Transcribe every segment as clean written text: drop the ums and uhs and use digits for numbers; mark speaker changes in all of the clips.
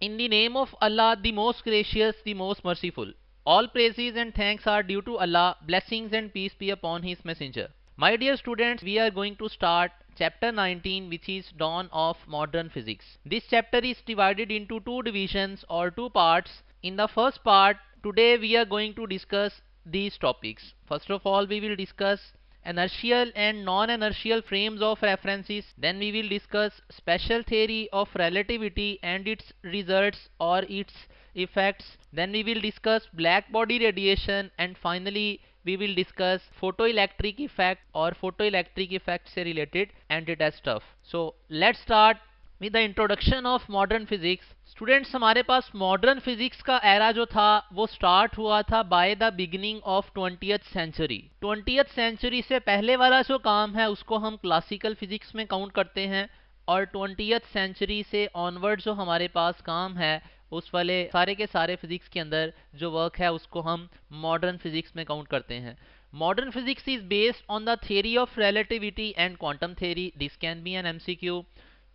Speaker 1: In the name of Allah, the most gracious, the most merciful. All praises and thanks are due to Allah. Blessings and peace be upon His messenger. My dear students, we are going to start chapter 19, which is Dawn of Modern Physics. This chapter is divided into two divisions or two parts. In the first part, today we are going to discuss these topics. First of all, we will discuss inertial and non-inertial frames of references. Then we will discuss special theory of relativity and its results or its effects. Then we will discuss black body radiation, and finally we will discuss photoelectric effect or photoelectric effect से related anti-test stuff. So let's start with the introduction of modern physics. Students, हमारे पास modern physics का era जो था वो start हुआ था by the beginning of 20th century. 20th century से पहले वाला जो काम है उसको हम क्लासिकल फिजिक्स में काउंट करते हैं, और 20th सेंचुरी से ऑनवर्ड जो हमारे पास काम है उस वाले सारे के सारे फिजिक्स के अंदर जो वर्क है उसको हम मॉडर्न फिजिक्स में काउंट करते हैं। Modern physics is based on the theory of relativity and quantum theory. This can be an MCQ.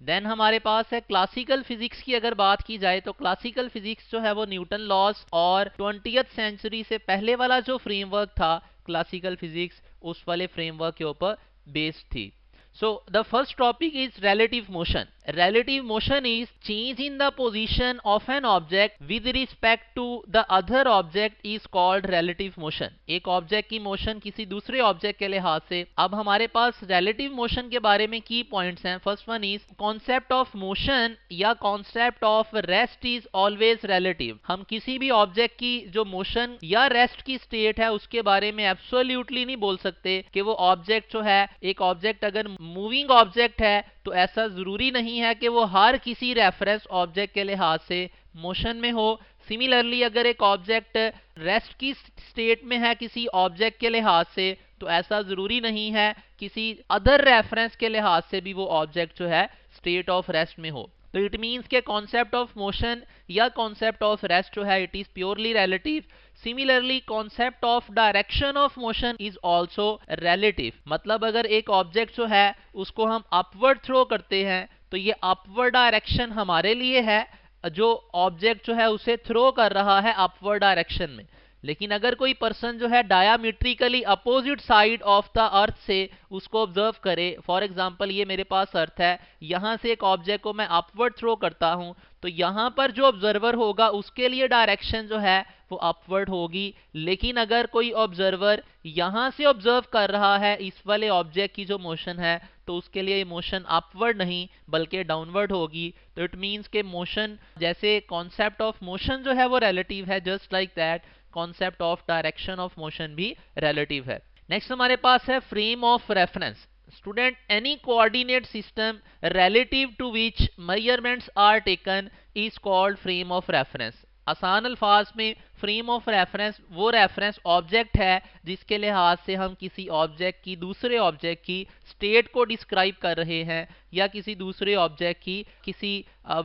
Speaker 1: Then हमारे पास है क्लासिकल फिजिक्स की अगर बात की जाए तो क्लासिकल फिजिक्स जो है वो न्यूटन लॉज और 20th सेंचुरी से पहले वाला जो फ्रेमवर्क था क्लासिकल फिजिक्स उस वाले फ्रेमवर्क के ऊपर बेस्ड थी। So the first topic is relative motion. Relative motion is change in the position of an object with respect to the other object is called relative motion. एक object की motion किसी दूसरे object के लिहाज से। अब हमारे पास relative motion के बारे में की पॉइंट्स हैं। First one is concept of motion या concept of rest is always relative। हम किसी भी ऑब्जेक्ट की जो मोशन या रेस्ट की स्टेट है उसके बारे में एब्सोल्युटली नहीं बोल सकते कि वो ऑब्जेक्ट जो है, एक ऑब्जेक्ट अगर मूविंग ऑब्जेक्ट है तो ऐसा जरूरी नहीं है कि वो हर किसी रेफरेंस ऑब्जेक्ट के लिहाज से मोशन में हो। सिमिलरली अगर एक ऑब्जेक्ट रेस्ट की स्टेट में है किसी ऑब्जेक्ट के लिहाज से तो ऐसा जरूरी नहीं है किसी अदर रेफरेंस के लिहाज से भी वो ऑब्जेक्ट जो है स्टेट ऑफ रेस्ट में हो। तो इट मीन्स के कॉन्सेप्ट ऑफ मोशन या कॉन्सेप्ट ऑफ रेस्ट जो है it is purely relative. Similarly concept of direction of motion is also relative. मतलब अगर एक ऑब्जेक्ट जो है उसको हम अपवर्ड थ्रो करते हैं तो ये अपवर्ड डायरेक्शन हमारे लिए है, जो ऑब्जेक्ट जो है उसे थ्रो कर रहा है अपवर्ड डायरेक्शन में। लेकिन अगर कोई पर्सन जो है diametrically opposite side of the earth से उसको ऑब्जर्व करे, फॉर एग्जांपल ये मेरे पास अर्थ है, यहां से एक ऑब्जेक्ट को मैं अपवर्ड थ्रो करता हूं तो यहां पर जो ऑब्जर्वर होगा उसके लिए डायरेक्शन जो है वो अपवर्ड होगी। लेकिन अगर कोई ऑब्जर्वर यहां से ऑब्जर्व कर रहा है इस वाले ऑब्जेक्ट की जो मोशन है तो उसके लिए मोशन अपवर्ड नहीं बल्कि डाउनवर्ड होगी। तो इट मीन्स के मोशन, जैसे कॉन्सेप्ट ऑफ मोशन जो है वो रिलेटिव है, just like that concept of direction of motion भी रिलेटिव है। नेक्स्ट हमारे पास है frame of reference. Student, any coordinate system relative to which measurements are taken is called frame of reference। आसान अल्फाज में फ्रेम ऑफ रेफरेंस वो reference object है जिसके लिहाज से हम किसी ऑब्जेक्ट की दूसरे ऑब्जेक्ट की स्टेट को डिस्क्राइब कर रहे हैं या किसी दूसरे ऑब्जेक्ट की किसी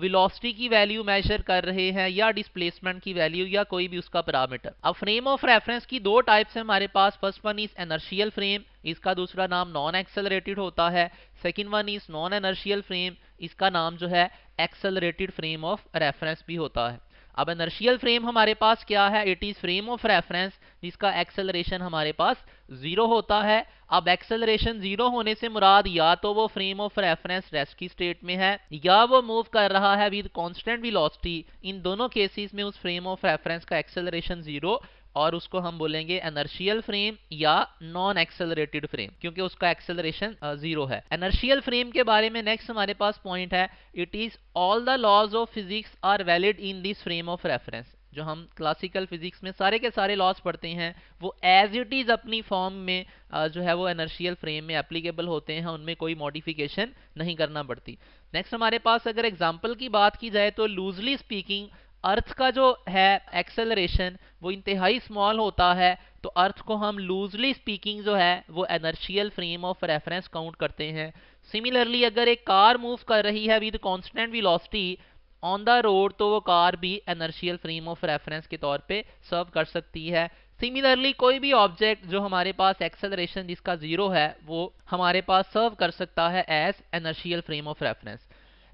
Speaker 1: वेलोसिटी की वैल्यू मेजर कर रहे हैं या डिस्प्लेसमेंट की वैल्यू या कोई भी उसका पैरामीटर। अब फ्रेम ऑफ रेफरेंस की दो टाइप्स हैं हमारे पास। First one is inertial frame, इसका दूसरा नाम नॉन एक्सेलरेटेड होता है। Second one is non inertial frame, इसका नाम जो है एक्सेलरेटेड फ्रेम ऑफ रेफरेंस भी होता है। अब इनर्शियल फ्रेम हमारे पास क्या है? It is frame of reference जिसका एक्सेलरेशन हमारे पास 0 होता है। अब एक्सेलरेशन 0 होने से मुराद या तो वो फ्रेम ऑफ रेफरेंस रेस्ट की स्टेट में है या वो मूव कर रहा है विद कांस्टेंट वेलोसिटी। इन दोनों केसेस में उस फ्रेम ऑफ रेफरेंस का एक्सेलरेशन 0 और उसको हम बोलेंगे इनर्शियल फ्रेम या नॉन एक्सेलरेटेड फ्रेम क्योंकि उसका एक्सेलरेशन 0 है। इनर्शियल फ्रेम के बारे में नेक्स्ट हमारे पास पॉइंट है, it is all the laws of physics are valid in this frame of reference. जो हम क्लासिकल फिजिक्स में सारे के सारे लॉज पढ़ते हैं वो एज इट इज अपनी फॉर्म में जो है वो इनर्शियल फ्रेम में एप्लीकेबल होते हैं, उनमें कोई मॉडिफिकेशन नहीं करना पड़ती। नेक्स्ट हमारे पास अगर एग्जांपल की बात की जाए तो लूजली स्पीकिंग अर्थ का जो है एक्सेलरेशन वो इंतहाई स्मॉल होता है, तो अर्थ को हम लूजली स्पीकिंग जो है वो inertial frame of reference count करते हैं। सिमिलरली अगर एक कार मूव कर रही है with constant velocity on the road तो वो कार भी इनर्शियल फ्रेम ऑफ रेफरेंस के तौर पे सर्व कर सकती है। सिमिलरली कोई भी ऑब्जेक्ट जो हमारे पास एक्सेलरेशन जिसका 0 है वो हमारे पास सर्व कर सकता है as inertial frame of reference.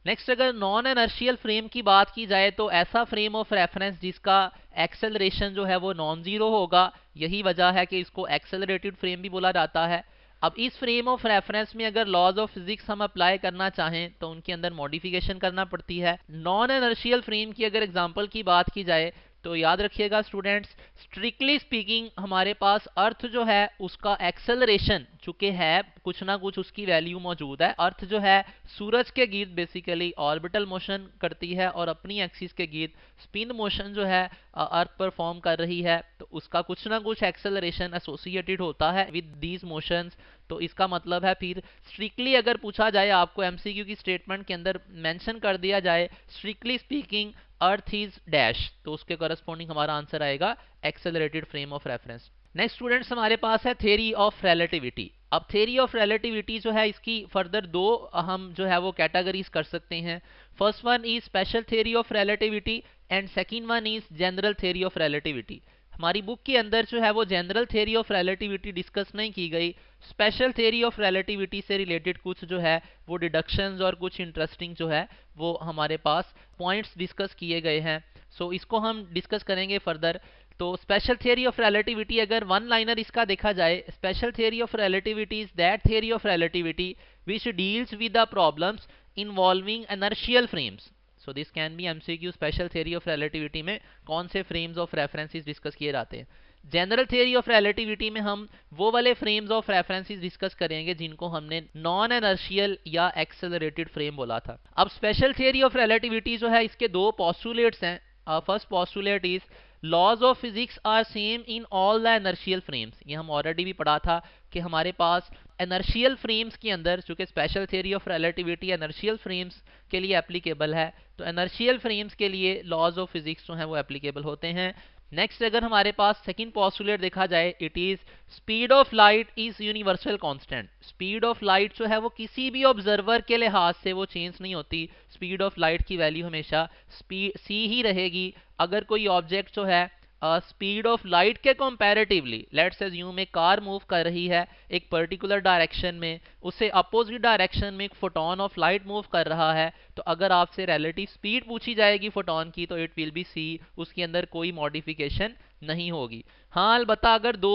Speaker 1: Next अगर नॉन इनर्शियल फ्रेम की बात की जाए तो ऐसा फ्रेम ऑफ रेफरेंस जिसका एक्सेलरेशन जो है वो नॉन जीरो होगा, यही वजह है कि इसको एक्सेलरेटेड फ्रेम भी बोला जाता है। अब इस फ्रेम ऑफ रेफरेंस में अगर लॉज ऑफ फिजिक्स हम अप्लाई करना चाहें तो उनके अंदर मॉडिफिकेशन करना पड़ती है। नॉन इनर्शियल फ्रेम की अगर एग्जांपल की बात की जाए तो याद रखिएगा स्टूडेंट्स, स्ट्रिक्टली स्पीकिंग हमारे पास अर्थ जो है उसका एक्सेलरेशन चूंकि है कुछ ना कुछ उसकी वैल्यू मौजूद है। अर्थ जो है सूरज के गिर्द बेसिकली ऑर्बिटल मोशन करती है और अपनी एक्सिस के गिर्द स्पिन मोशन जो है अर्थ परफॉर्म कर रही है, तो उसका कुछ ना कुछ एक्सेलरेशन एसोसिएटेड होता है विद दीज मोशंस। तो इसका मतलब है फिर स्ट्रिक्टली अगर पूछा जाए आपको एमसीक्यू की स्टेटमेंट के अंदर मेंशन कर दिया जाए strictly speaking earth is dash, तो उसके करस्पॉन्डिंग हमारा आंसर आएगा accelerated frame of reference. Next students हमारे पास है थ्योरी ऑफ रिलेटिविटी। अब थ्योरी ऑफ रिलेटिविटी जो है इसकी फर्दर दो हम जो है वो कैटेगरीज कर सकते हैं। First one is special theory of relativity and second one is general theory of relativity. हमारी बुक के अंदर जो है वो general theory of relativity discuss नहीं की गई, स्पेशल थ्योरी ऑफ रिलेटिविटी से रिलेटेड कुछ जो है वो डिडक्शंस और कुछ इंटरेस्टिंग जो है वो हमारे पास पॉइंट्स डिस्कस किए गए हैं। सो इसको हम डिस्कस करेंगे फर्दर। तो स्पेशल थ्योरी ऑफ रिलेटिविटी अगर वन लाइनर इसका देखा जाए, special theory of relativity is that theory of relativity which deals with the problems involving inertial frames. So this can B MCQ. Special theory of relativity में कौन से frames of references discuss किए जाते हैं। General theory of relativity में हम वो वाले फ्रेम्स ऑफ रेफरेंसेस डिस्कस करेंगे जिनको हमने नॉन इनर्शियल या एक्सेलरेटेड फ्रेम बोला था। अब स्पेशल थ्योरी ऑफ रिलेटिविटी जो है इसके दो पोस्टुलेट्स हैं। First postulate is laws of physics are same in all the inertial frames. ये हम ऑलरेडी भी पढ़ा था कि हमारे पास इनर्शियल फ्रेम्स के अंदर, चूंकि special theory of relativity inertial frames के लिए एप्लीकेबल है, तो इनर्शियल फ्रेम्स के लिए लॉज ऑफ फिजिक्स जो है वो एप्लीकेबल होते हैं। नेक्स्ट अगर हमारे पास सेकंड पोस्टुलेट देखा जाए, it is speed of light is universal constant. Speed of light जो है वो किसी भी ऑब्जर्वर के लिहाज से वो चेंज नहीं होती। स्पीड ऑफ लाइट की वैल्यू हमेशा स्पीड सी ही रहेगी। अगर कोई ऑब्जेक्ट जो है स्पीड ऑफ लाइट के कंपैरेटिवली, लेट्स अज्यूम एक कार मूव कर रही है एक पर्टिकुलर डायरेक्शन में, उससे अपोजिट डायरेक्शन में एक फोटोन ऑफ लाइट मूव कर रहा है, तो अगर आपसे रिलेटिव स्पीड पूछी जाएगी फोटोन की तो इट विल बी सी, उसके अंदर कोई मॉडिफिकेशन नहीं होगी। हाँ अलबत्ता अगर दो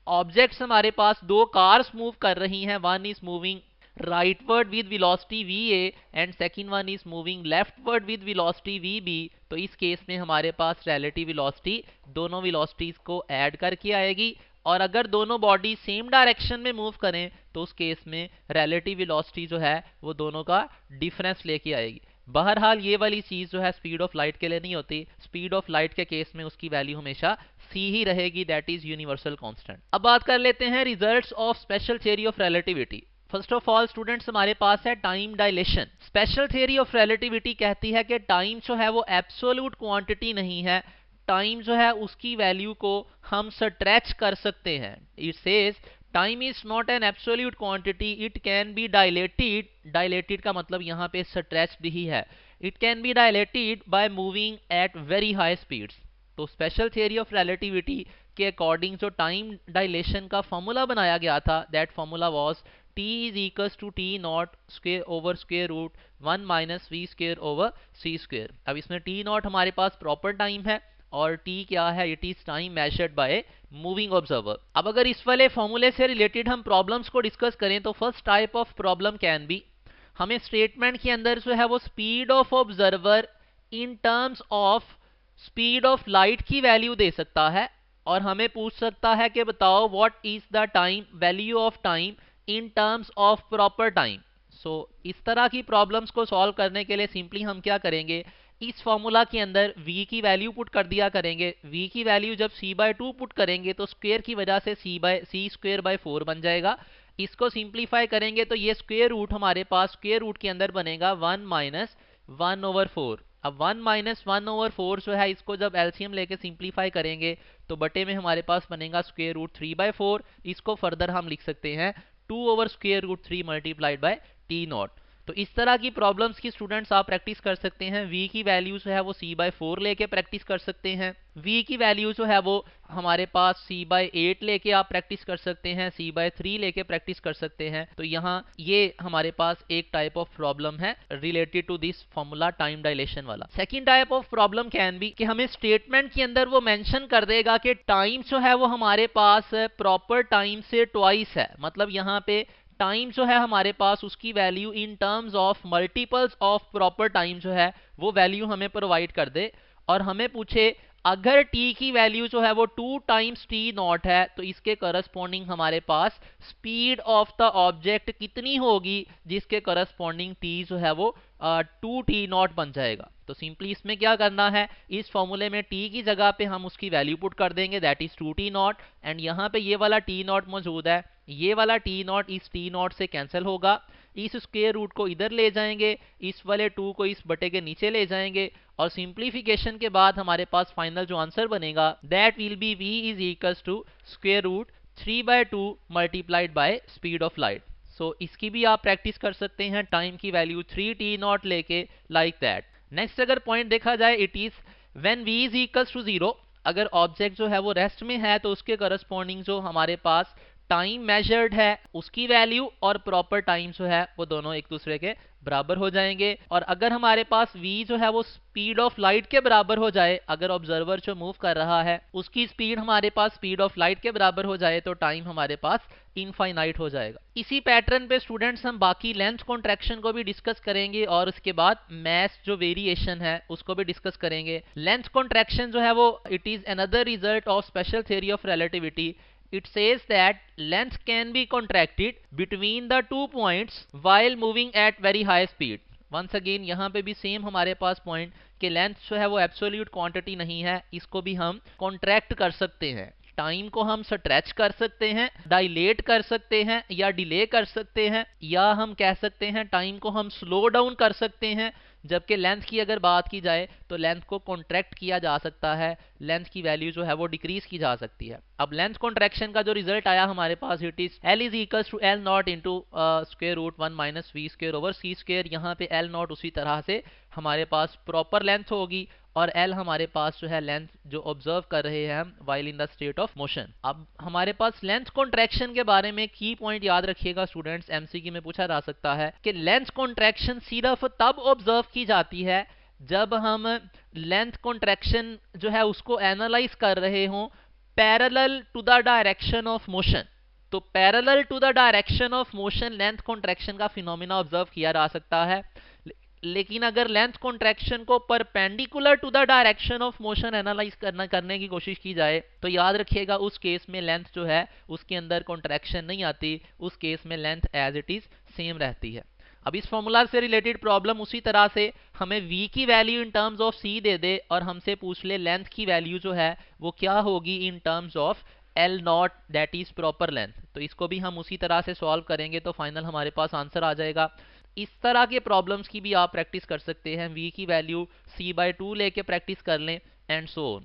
Speaker 1: ऑब्जेक्ट्स हमारे पास, दो कार्स मूव कर रही हैं, one is moving rightward with velocity va and second one is moving leftward with velocity vb, तो इस केस में हमारे पास relative velocity दोनों velocities को ऐड करके आएगी। और अगर दोनों बॉडी सेम डायरेक्शन में मूव करें तो उस केस में relative velocity जो है वो दोनों का डिफरेंस लेके आएगी। बहरहाल ये वाली चीज जो है स्पीड ऑफ लाइट के लिए नहीं होती। स्पीड ऑफ लाइट के केस में उसकी वैल्यू हमेशा सी ही रहेगी, दैट इज यूनिवर्सल कांस्टेंट। अब बात कर लेते हैं results of special theory of relativity. First of all students हमारे पास है time dilation. Special theory of relativity कहती है कि टाइम जो है वो एब्सोल्यूट क्वांटिटी नहीं है, टाइम जो है उसकी वैल्यू को हम स्ट्रेच कर सकते हैं। It says time is not an absolute quantity, it can be dilated. Dilated का मतलब यहाँ पे स्ट्रेच्ड ही है। It can be dilated by moving at very high speeds. तो स्पेशल थ्योरी ऑफ रिलेटिविटी के अकॉर्डिंग जो टाइम डायलेशन का formula बनाया गया था, that formula was t is equals to t naught square over square root 1 minus v square over c square। अब इसमें t naught हमारे पास प्रॉपर टाइम है और t क्या है, it is time measured by moving observer. अब अगर इस वाले फॉर्मूले से रिलेटेड हम प्रॉब्लम्स को डिस्कस करें तो first type of problem can be, हमें स्टेटमेंट के अंदर जो है वो speed of observer in terms of speed of light की वैल्यू दे सकता है और हमें पूछ सकता है कि बताओ what is the time, value of time in terms of proper time. So इस तरह की प्रॉब्लम्स को सॉल्व करने के लिए सिंपली हम क्या करेंगे, इस फॉर्मूला के अंदर v की वैल्यू पुट कर दिया करेंगे। v की वैल्यू जब c/2 पुट करेंगे तो स्क्वायर की वजह से c स्क्वायर बाय 4 बन जाएगा। इसको सिंप्लीफाई करेंगे तो ये स्क्वायर रूट हमारे पास स्क्वायर रूट के अंदर बनेगा 1 माइनस 1/4। अब 1 माइनस 1/4 जो है इसको जब एलसीएम लेके सिंप्लीफाई करेंगे तो बटे में हमारे पास बनेगा स्क्वायर रूट 3/4। इसको फर्दर हम लिख सकते हैं 2 over square root 3 multiplied by t naught। तो इस तरह की प्रॉब्लम्स की स्टूडेंट्स आप प्रैक्टिस कर सकते हैं। v की वैल्यू जो है वो c/4 लेके प्रैक्टिस कर सकते हैं। v की वैल्यू जो है वो हमारे पास c/8 लेके आप प्रैक्टिस कर सकते हैं, c/3 लेके प्रैक्टिस कर सकते हैं। तो यहाँ ये हमारे पास एक टाइप ऑफ प्रॉब्लम है related to this formula time dilation वाला। Second type of problem can be कि हमें स्टेटमेंट के अंदर वो मेंशन कर देगा कि टाइम जो है वो हमारे पास प्रॉपर टाइम से ट्वाइस है। मतलब यहाँ पे टाइम जो है हमारे पास उसकी value in terms of multiples of proper time जो है वो वैल्यू हमें प्रोवाइड कर दे और हमें पूछे अगर t की वैल्यू जो है वो 2 टाइम्स t0 है तो इसके करस्पॉन्डिंग हमारे पास स्पीड ऑफ द ऑब्जेक्ट कितनी होगी जिसके करस्पॉन्डिंग t जो है वो 2t0 बन जाएगा। तो सिंपली इसमें क्या करना है, इस फॉर्मूले में t की जगह पे हम उसकी वैल्यू पुट कर देंगे, दैट इज 2t0, एंड यहाँ पे ये वाला t0 मौजूद है, ये वाला t0 इस t0 से कैंसिल होगा, इस स्क्वायर रूट को इधर ले जाएंगे, इस वाले 2 को इस बटे के नीचे ले जाएंगे और सिंप्लीफिकेशन के बाद हमारे पास फाइनल जो आंसर बनेगा that will be v is equals to square root 3/2 multiplied by speed of light. So इसकी भी आप प्रैक्टिस कर सकते हैं टाइम की वैल्यू 3t0 लेके लाइक दैट। नेक्स्ट अगर पॉइंट देखा जाए it is when v is equals to 0, अगर ऑब्जेक्ट जो है वो रेस्ट में है तो उसके करस्पॉन्डिंग जो हमारे पास टाइम मेजर्ड है उसकी वैल्यू और प्रॉपर टाइम जो है वो दोनों एक दूसरे के बराबर हो जाएंगे। और अगर हमारे पास v जो है वो स्पीड ऑफ लाइट के बराबर हो जाए, अगर ऑब्जर्वर जो मूव कर रहा है उसकी स्पीड हमारे पास स्पीड ऑफ लाइट के बराबर हो जाए तो टाइम हमारे पास इनफाइनाइट हो जाएगा। इसी पैटर्न पे स्टूडेंट्स हम बाकी लेंथ कॉन्ट्रैक्शन को भी डिस्कस करेंगे और उसके बाद मैस जो वेरिएशन है उसको भी डिस्कस करेंगे। लेंथ कॉन्ट्रैक्शन जो है वो it is another result of special theory of relativity. It says that length can be contracted between the 2 points while moving at very high speed. Once again यहाँ पे भी सेम हमारे पास point कि length जो है वो एब्सोल्यूट क्वांटिटी नहीं है, इसको भी हम कॉन्ट्रैक्ट कर सकते हैं। टाइम को हम स्ट्रेच कर सकते हैं, डायलेट कर सकते हैं या डिले कर सकते हैं, या हम कह सकते हैं टाइम को हम स्लो डाउन कर सकते हैं। जबकि लेंथ की अगर बात की जाए तो लेंथ को कॉन्ट्रैक्ट किया जा सकता है, लेंथ की वैल्यू जो है वो डिक्रीज की जा सकती है। अब लेंथ कॉन्ट्रैक्शन का जो रिजल्ट आया हमारे पास it is L is equals to L naught into square root 1 minus V square over C square. यहाँ पे L नॉट उसी तरह से हमारे पास प्रॉपर लेंथ होगी और L हमारे पास जो है लेंथ जो ऑब्जर्व कर रहे हैं हम while in the state of motion. अब हमारे पास लेंथ कॉन्ट्रैक्शन के बारे में की पॉइंट याद रखिएगा स्टूडेंट्स, एमसीक्यू में पूछा जा सकता है कि लेंथ कॉन्ट्रैक्शन सिर्फ तब ऑब्जर्व की जाती है जब हम लेंथ कॉन्ट्रैक्शन जो है उसको एनालाइज कर रहे हों parallel to the direction of motion. तो parallel to the direction of motion length contraction का फिनोमिना ऑब्जर्व किया जा सकता है। लेकिन अगर लेंथ कॉन्ट्रैक्शन को perpendicular to the direction of motion analyse करने की कोशिश की जाए तो याद रखिएगा उस केस में लेंथ जो है उसके अंदर कॉन्ट्रैक्शन नहीं आती, उस केस में length as it is same रहती है। अब इस फॉर्मूला से रिलेटेड प्रॉब्लम उसी तरह से हमें v की value in terms of c दे दे और हमसे पूछ ले लेंथ की वैल्यू जो है वो क्या होगी इन terms of L not that is proper length. तो इसको भी हम उसी तरह से सॉल्व करेंगे तो फाइनल हमारे पास आंसर आ जाएगा। इस तरह के प्रॉब्लम्स की भी आप प्रैक्टिस कर सकते हैं, v की वैल्यू c/2 लेके प्रैक्टिस कर लें एंड सो ऑन।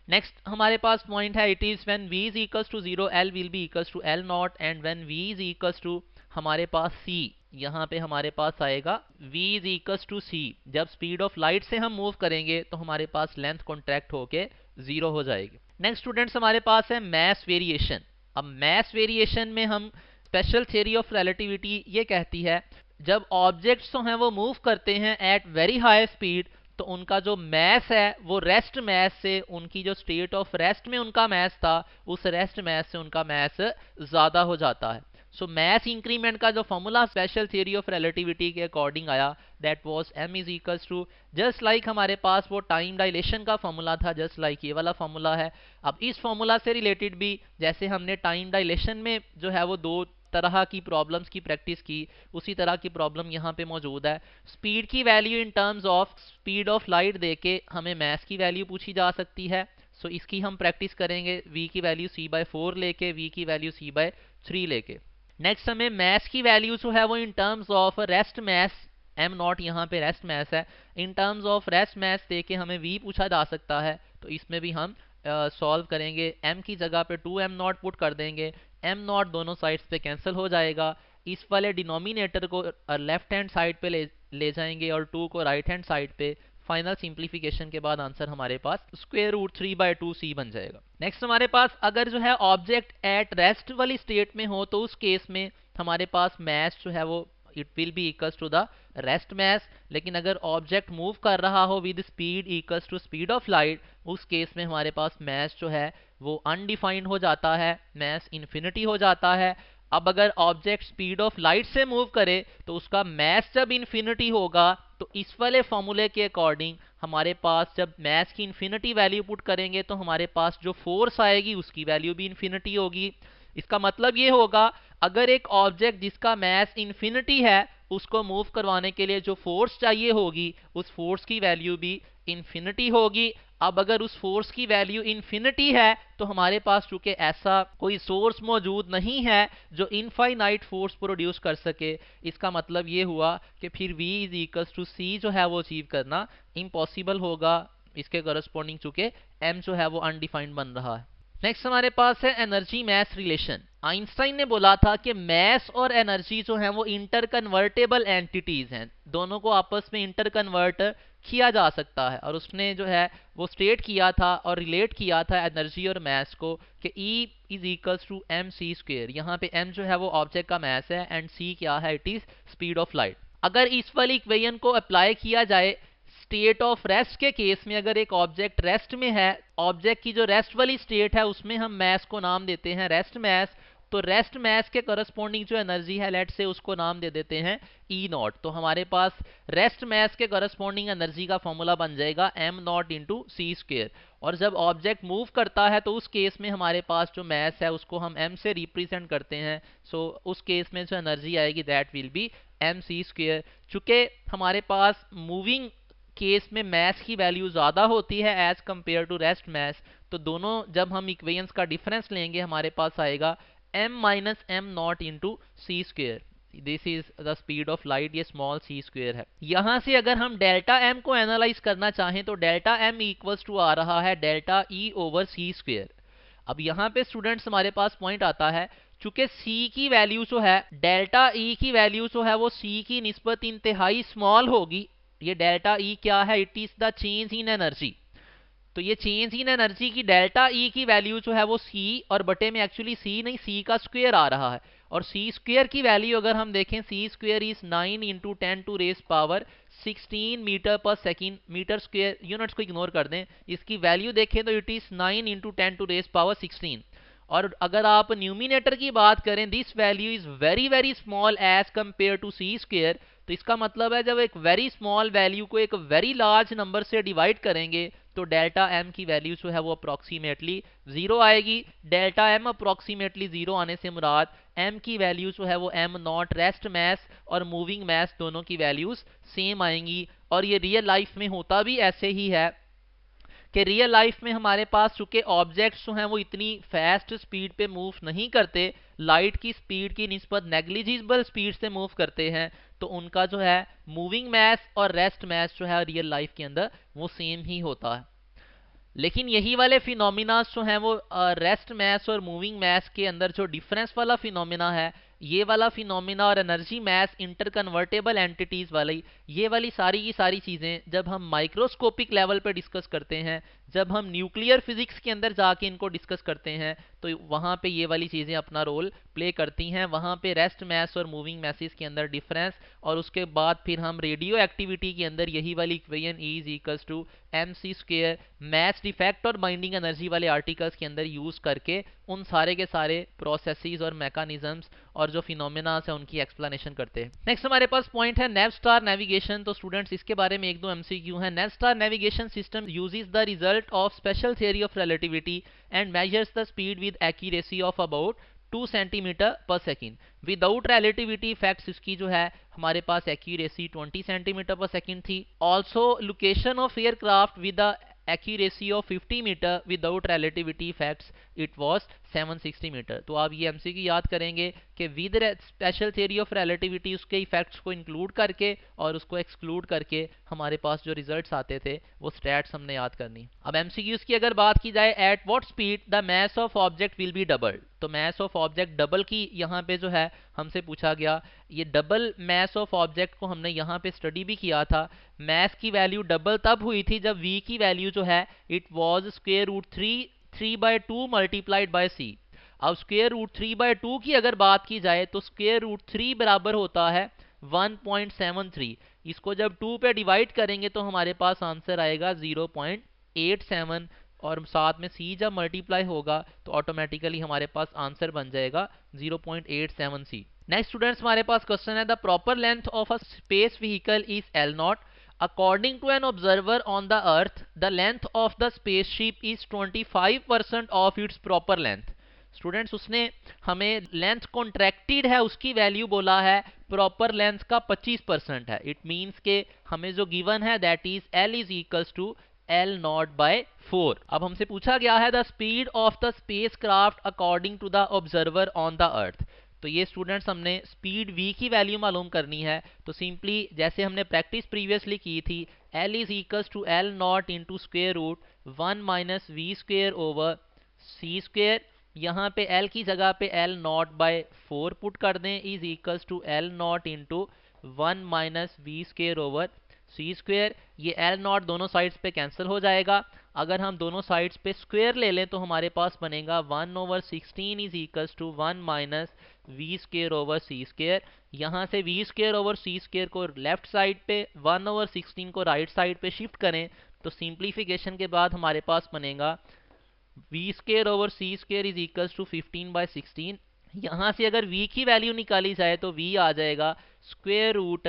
Speaker 1: नेक्स्ट हमारे पास पॉइंट है it is when v is equals to 0 L will be equals to L not and when v is equals to हमारे पास c, यहाँ पे हमारे पास आएगा v is equals to c। जब स्पीड ऑफ लाइट से हम मूव करेंगे तो हमारे पास लेंथ कॉन्ट्रैक्ट होके 0 हो जाएगी। नेक्स्ट स्टूडेंट्स हमारे पास है मैस वेरिएशन। अब मैस वेरिएशन में हम स्पेशल थ्योरी ऑफ रिलेटिविटी ये कहती है जब ऑब्जेक्ट्स जो हैं वो मूव करते हैं एट वेरी हाई स्पीड तो उनका जो मैस है वो रेस्ट मैस से, उनकी जो स्टेट ऑफ रेस्ट में उनका मैस था उस रेस्ट मैस से उनका मैस ज़्यादा हो जाता है। सो मैस इंक्रीमेंट का जो formula special theory of relativity के अकॉर्डिंग आया that was m is equals to just like हमारे पास वो टाइम डायलेशन का फॉर्मूला था, जस्ट लाइक ये वाला फॉर्मूला है। अब इस फॉर्मूला से रिलेटेड भी जैसे हमने टाइम डायलेशन में जो है वो दो तरह की प्रॉब्लम्स की प्रैक्टिस की, उसी तरह की प्रॉब्लम यहाँ पे मौजूद है। स्पीड की value in terms of speed of light देके हमें मैस की वैल्यू पूछी जा सकती है। सो इसकी हम प्रैक्टिस करेंगे v की वैल्यू c/4 लेके, v की वैल्यू c/3 लेके। नेक्स्ट हमें मैस की वैल्यू जो है वो in terms of rest mass, m not यहाँ पे रेस्ट मैस है, in terms of rest mass देके हमें v पूछा जा सकता है। तो इसमें भी हम सॉल्व करेंगे, m की जगह पे 2m नॉट पुट कर देंगे, m नॉट दोनों साइड्स पे कैंसिल हो जाएगा, इस वाले डिनोमिनेटर को लेफ्ट हैंड साइड पे ले जाएंगे और 2 को राइट हैंड साइड पे। फाइनल सिंप्लीफिकेशन के बाद आंसर हमारे पास स्क्वायर रूट 3/2c बन जाएगा। नेक्स्ट हमारे पास अगर जो है ऑब्जेक्ट एट रेस्ट वाली स्टेट में हो तो उस केस में हमारे पास मास जो है वो it will be equals to the rest mass. लेकिन अगर ऑब्जेक्ट मूव कर रहा हो with speed equals to speed of light, उस केस में हमारे पास मास जो है वो अनडिफाइंड हो जाता है, मास इन्फिनिटी हो जाता है। अब अगर ऑब्जेक्ट स्पीड ऑफ लाइट से मूव करे तो उसका मास जब इन्फिनिटी होगा तो इस वाले फॉर्मूले के अकॉर्डिंग हमारे पास जब मास की इन्फिनिटी वैल्यू पुट करेंगे तो हमारे पास जो फोर्स आएगी उसकी वैल्यू भी इन्फिनिटी होगी। इसका मतलब ये होगा अगर एक ऑब्जेक्ट जिसका मास इन्फिनिटी है उसको मूव करवाने के लिए जो फोर्स चाहिए होगी उस फोर्स की वैल्यू भी इन्फिनिटी होगी। अब अगर उस फोर्स की वैल्यू इन्फिनिटी है तो हमारे पास चूंकि ऐसा कोई सोर्स मौजूद नहीं है जो इनफाइनाइट फोर्स प्रोड्यूस कर सके, इसका मतलब ये हुआ कि फिर V is equals to C जो है वो अचीव करना इम्पॉसिबल होगा। इसके करस्पॉन्डिंग चूंकि M जो है वो अनडिफाइंड बन रहा है। नेक्स्ट हमारे पास है एनर्जी मैस रिलेशन। आइंस्टाइन ने बोला था कि मैस और एनर्जी जो है वो इंटर कन्वर्टेबल एंटिटीज हैं, दोनों को आपस में इंटर कन्वर्ट किया जा सकता है। और उसने जो है वो स्टेट किया था और रिलेट किया था एनर्जी और मैस को कि E is equals to mc²। यहाँ पे m जो है वो ऑब्जेक्ट का मैस है एंड c क्या है, it is speed of light. अगर इस वाली इक्वेशन को अप्लाई किया जाए स्टेट ऑफ रेस्ट के केस में, अगर एक ऑब्जेक्ट रेस्ट में है, ऑब्जेक्ट की जो रेस्ट वाली स्टेट है उसमें हम मैस को नाम देते हैं रेस्ट मैस, तो रेस्ट मैस के करस्पॉन्डिंग जो एनर्जी है लेट से उसको नाम दे देते हैं E0। तो हमारे पास रेस्ट मैस के करस्पॉन्डिंग एनर्जी का फॉर्मूला बन जाएगा m0 इंटू c²। और जब ऑब्जेक्ट मूव करता है तो उस केस में हमारे पास जो मैस है उसको हम m से रिप्रेजेंट करते हैं, सो उस केस में जो एनर्जी आएगी दैट विल बी mc²। चूंकि हमारे पास मूविंग केस में मैस की वैल्यू ज़्यादा होती है as compare to rest mass, तो दोनों जब हम इक्वेशंस का डिफरेंस लेंगे हमारे पास आएगा m minus m0 into c²। This is the speed of light, ये स्मॉल c² है। यहां से अगर हम डेल्टा m को एनालाइज करना चाहें तो डेल्टा m इक्वल्स टू आ रहा है डेल्टा E ओवर c²। अब यहाँ पे स्टूडेंट्स हमारे पास पॉइंट आता है, चूंकि c की वैल्यू जो है डेल्टा E की वैल्यू जो है वो c की निस्बत इंतहाई स्मॉल होगी। ये डेल्टा E क्या है, it is the change in energy. तो ये चेंज इन एनर्जी की डेल्टा E की वैल्यू जो है वो c और बटे में एक्चुअली c नहीं c का स्क्वायर आ रहा है। और c² की वैल्यू अगर हम देखें c² is 9 into 10 to raise power 16 metre पर सेकेंड। मीटर स्क्वायर यूनिट्स को इग्नोर कर दें, इसकी वैल्यू देखें तो it is 9 into 10 to raise power 16। और अगर आप न्यूमिनेटर की बात करें this value is very very small as compare to c²। तो इसका मतलब है जब एक वेरी स्मॉल वैल्यू को एक वेरी लार्ज नंबर से डिवाइड करेंगे तो डेल्टा m की वैल्यू जो है वो अप्रॉक्सीमेटली 0 आएगी। डेल्टा m अप्रॉक्सीमेटली 0 आने से मुराद m की वैल्यू जो है वो m0 रेस्ट मैस और मूविंग मैस दोनों की वैल्यूज सेम आएंगी। और ये रियल लाइफ में होता भी ऐसे ही है कि रियल लाइफ में हमारे पास चूंकि ऑब्जेक्ट्स जो हैं वो इतनी फास्ट स्पीड पे मूव नहीं करते, लाइट की स्पीड की निस्बत नेग्लिजिबल स्पीड से मूव करते हैं, तो उनका जो है मूविंग मैस और रेस्ट मैस जो है रियल लाइफ के अंदर वो सेम ही होता है। लेकिन यही वाले फिनोमिना जो हैं वो रेस्ट मैस और मूविंग मैस के अंदर जो डिफरेंस वाला फिनोमिना है, ये वाला फिनोमिना और energy mass inter convertible entities वाली ये वाली सारी की सारी चीज़ें जब हम माइक्रोस्कोपिक लेवल पे डिस्कस करते हैं, जब हम न्यूक्लियर फिजिक्स के अंदर जाके इनको डिस्कस करते हैं, तो वहाँ पे ये वाली चीज़ें अपना रोल प्ले करती हैं। वहाँ पे रेस्ट मैस और मूविंग मैसेज के अंदर डिफरेंस, और उसके बाद फिर हम रेडियो एक्टिविटी के अंदर यही वाली equation E is equals to mc² mass defect और बाइंडिंग एनर्जी वाले आर्टिकल्स के अंदर यूज करके उन सारे के सारे प्रोसेसेस और मैकेनिज्म्स और जो फिनोमेना है उनकी एक्सप्लेनेशन करते हैं। नेक्स्ट हमारे पास पॉइंट है नेवस्टार नेविगेशन। तो स्टूडेंट्स इसके बारे में एक दो MCQ है। Navstar navigation system uses the result of special theory of relativity and measures the speed with accuracy of about 2 centimetre per second. Without relativity effects इसकी जो है हमारे पास एक्यूरेसी 20 सेंटीमीटर पर सेकेंड थी। Also location of aircraft with the accuracy of 50 meter without relativity effects it was 760 metre. तो आप ये MCQ याद करेंगे कि with special theory of relativity उसके इफेक्ट्स को इंक्लूड करके और उसको एक्सक्लूड करके हमारे पास जो रिजल्ट्स आते थे वो स्टैट्स हमने याद करनी। अब एमसीक्यूज की अगर बात की जाए, at what speed the mass of object will be doubled. तो मास ऑफ ऑब्जेक्ट डबल की यहाँ पे जो है हमसे पूछा गया। ये डबल मास ऑफ ऑब्जेक्ट को हमने यहाँ पे स्टडी भी किया था। मास की वैल्यू डबल तब हुई थी जब v की वैल्यू जो है it was square root 3/2 multiplied by c। अब स्क्वायर रूट 3/2 की अगर बात की जाए तो स्क्वायर रूट 3 बराबर होता है 1.73। इसको जब 2 पे डिवाइड करेंगे तो हमारे पास आंसर आएगा 0.87 और साथ में c जब मल्टीप्लाई होगा तो ऑटोमेटिकली हमारे पास आंसर बन जाएगा 0.87 c। नेक्स्ट स्टूडेंट्स हमारे पास क्वेश्चन है, the proper length of a space vehicle is L0। According to an observer on the earth, the length of the spaceship is 25% of its proper length। Students उसने हमें length contracted है उसकी value बोला है, proper length का 25% है। It means के हमें जो गिवन है that is L is equals to L0/4। अब हमसे पूछा गया है the speed of the spacecraft according to the observer on the earth. तो ये स्टूडेंट्स हमने स्पीड v की वैल्यू मालूम करनी है। तो सिंपली जैसे हमने प्रैक्टिस प्रीवियसली की थी, L is equals to L0 into square root 1 minus v square over c square. यहाँ पे L की जगह पे L0/4 पुट कर दें, is equals to L0 into 1 minus v square over c square. ये L0 दोनों साइड्स पे कैंसिल हो जाएगा। अगर हम दोनों साइड्स पे स्क्वेयर ले लें तो हमारे पास बनेगा 1/16 is equals to 1 minus v square over c square. यहाँ से v square over c square को लेफ्ट साइड पे, 1/16 को राइट साइड पे शिफ्ट करें तो सिंप्लीफिकेशन के बाद हमारे पास बनेगा v square over c square is equals to 15/16। यहाँ से अगर v की वैल्यू निकाली जाए तो v आ जाएगा square root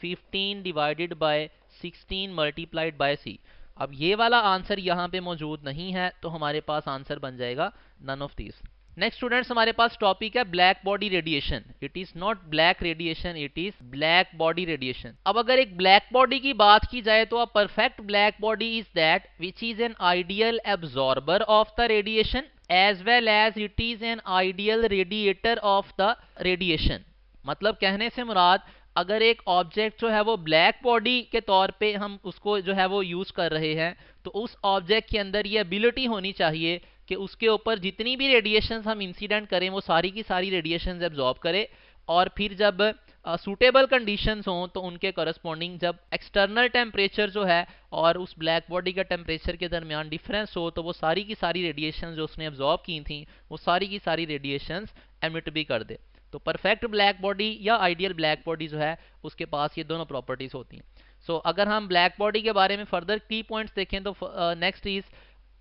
Speaker 1: 15 divided by 16 multiplied by c। अब ये वाला आंसर यहाँ पे मौजूद नहीं है तो हमारे पास आंसर बन जाएगा none of this. Next students हमारे पास टॉपिक है black body radiation. It is not black radiation, it is black body radiation. अब अगर एक ब्लैक बॉडी की बात की जाए तो a perfect black body is that which is an ideal absorber of the radiation as well as it is an ideal radiator of the radiation. मतलब कहने से मुराद, अगर एक ऑब्जेक्ट जो है वो ब्लैक बॉडी के तौर पे हम उसको जो है वो यूज कर रहे हैं तो उस ऑब्जेक्ट के अंदर ये एबिलिटी होनी चाहिए कि उसके ऊपर जितनी भी रेडिएशंस हम इंसिडेंट करें वो सारी की सारी रेडिएशंस एब्जॉर्ब करे और फिर जब सूटेबल कंडीशंस हों तो उनके करस्पॉन्डिंग जब एक्सटर्नल टेम्परेचर जो है और उस ब्लैक बॉडी का टेम्परेचर के दरमियान डिफरेंस हो तो वो सारी की सारी रेडिएशंस जो उसने एब्जॉर्ब की थी वो सारी की सारी रेडिएशंस एमिट भी कर दे। तो परफेक्ट ब्लैक बॉडी या आइडियल ब्लैक बॉडी जो है उसके पास ये दोनों प्रॉपर्टीज होती हैं। सो अगर हम ब्लैक बॉडी के बारे में फर्दर की पॉइंट्स देखें तो next is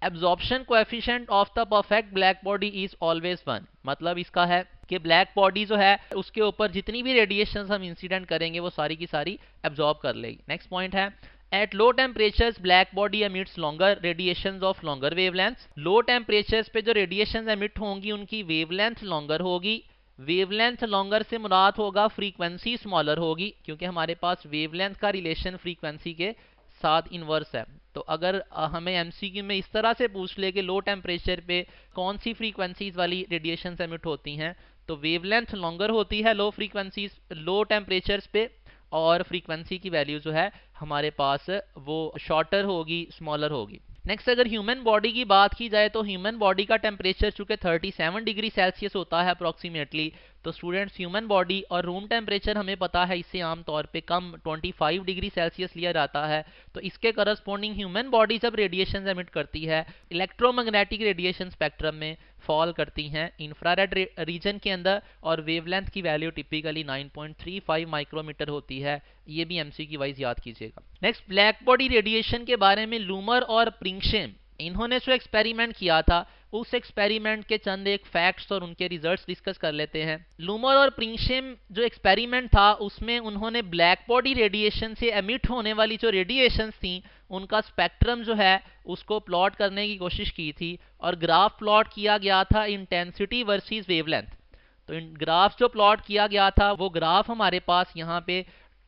Speaker 1: absorption coefficient of the perfect black body is always 1। मतलब इसका है कि ब्लैक बॉडी जो है उसके ऊपर जितनी भी रेडिएशंस हम इंसिडेंट करेंगे वो सारी की सारी एब्जॉर्ब कर लेगी। नेक्स्ट पॉइंट है at low temperatures black body emits longer radiations of longer wavelength. Low temperatures पे जो रेडिएशंस एमिट होंगी उनकी वेवलेंथ लॉन्गर होगी। वेवलेंथ लॉन्गर से मुराद होगा फ्रीक्वेंसी स्मॉलर होगी, क्योंकि हमारे पास वेवलेंथ का रिलेशन फ्रीक्वेंसी के साथ इनवर्स है। तो अगर हमें एमसीक्यू में इस तरह से पूछ ले कि लो टेम्परेचर पे कौन सी फ्रीक्वेंसीज वाली रेडिएशन एमिट होती हैं तो वेवलेंथ लॉन्गर होती है लो फ्रीक्वेंसीज लो टेम्परेचर्स पे और फ्रीक्वेंसी की वैल्यू जो है हमारे पास वो शॉर्टर होगी, स्मॉलर होगी। नेक्स्ट अगर ह्यूमन बॉडी की बात की जाए तो ह्यूमन बॉडी का टेम्परेचर चूंकि 37 डिग्री सेल्सियस होता है अप्रॉक्सीमेटली, तो स्टूडेंट्स ह्यूमन बॉडी और रूम टेम्परेचर हमें पता है इससे आमतौर पे कम 25 डिग्री सेल्सियस लिया जाता है। तो इसके करस्पॉन्डिंग ह्यूमन बॉडी जब रेडिएशन एमिट करती है इलेक्ट्रोमैग्नेटिक रेडिएशन स्पेक्ट्रम में फॉल करती हैं इंफ्रारेड रीजन के अंदर और वेवलेंथ की वैल्यू टिपिकली 9.35 माइक्रोमीटर होती है। ये भी एमसीक्यू वाइज याद कीजिएगा। नेक्स्ट ब्लैक बॉडी रेडिएशन के बारे में लूमर और प्रिंगशेम इन्होंने जो एक्सपेरिमेंट किया था उस एक्सपेरिमेंट के चंद एक फैक्ट्स और उनके रिजल्ट्स डिस्कस कर लेते हैं। लूमर और प्रिंगशेम जो एक्सपेरिमेंट था उसमें उन्होंने ब्लैक बॉडी रेडिएशन से एमिट होने वाली जो रेडिएशंस थी उनका स्पेक्ट्रम जो है उसको प्लॉट करने की कोशिश की थी और ग्राफ प्लॉट किया गया था इंटेंसिटी वर्सेस वेवलेंथ। तो ग्राफ जो प्लॉट किया गया था वो ग्राफ हमारे पास यहाँ पे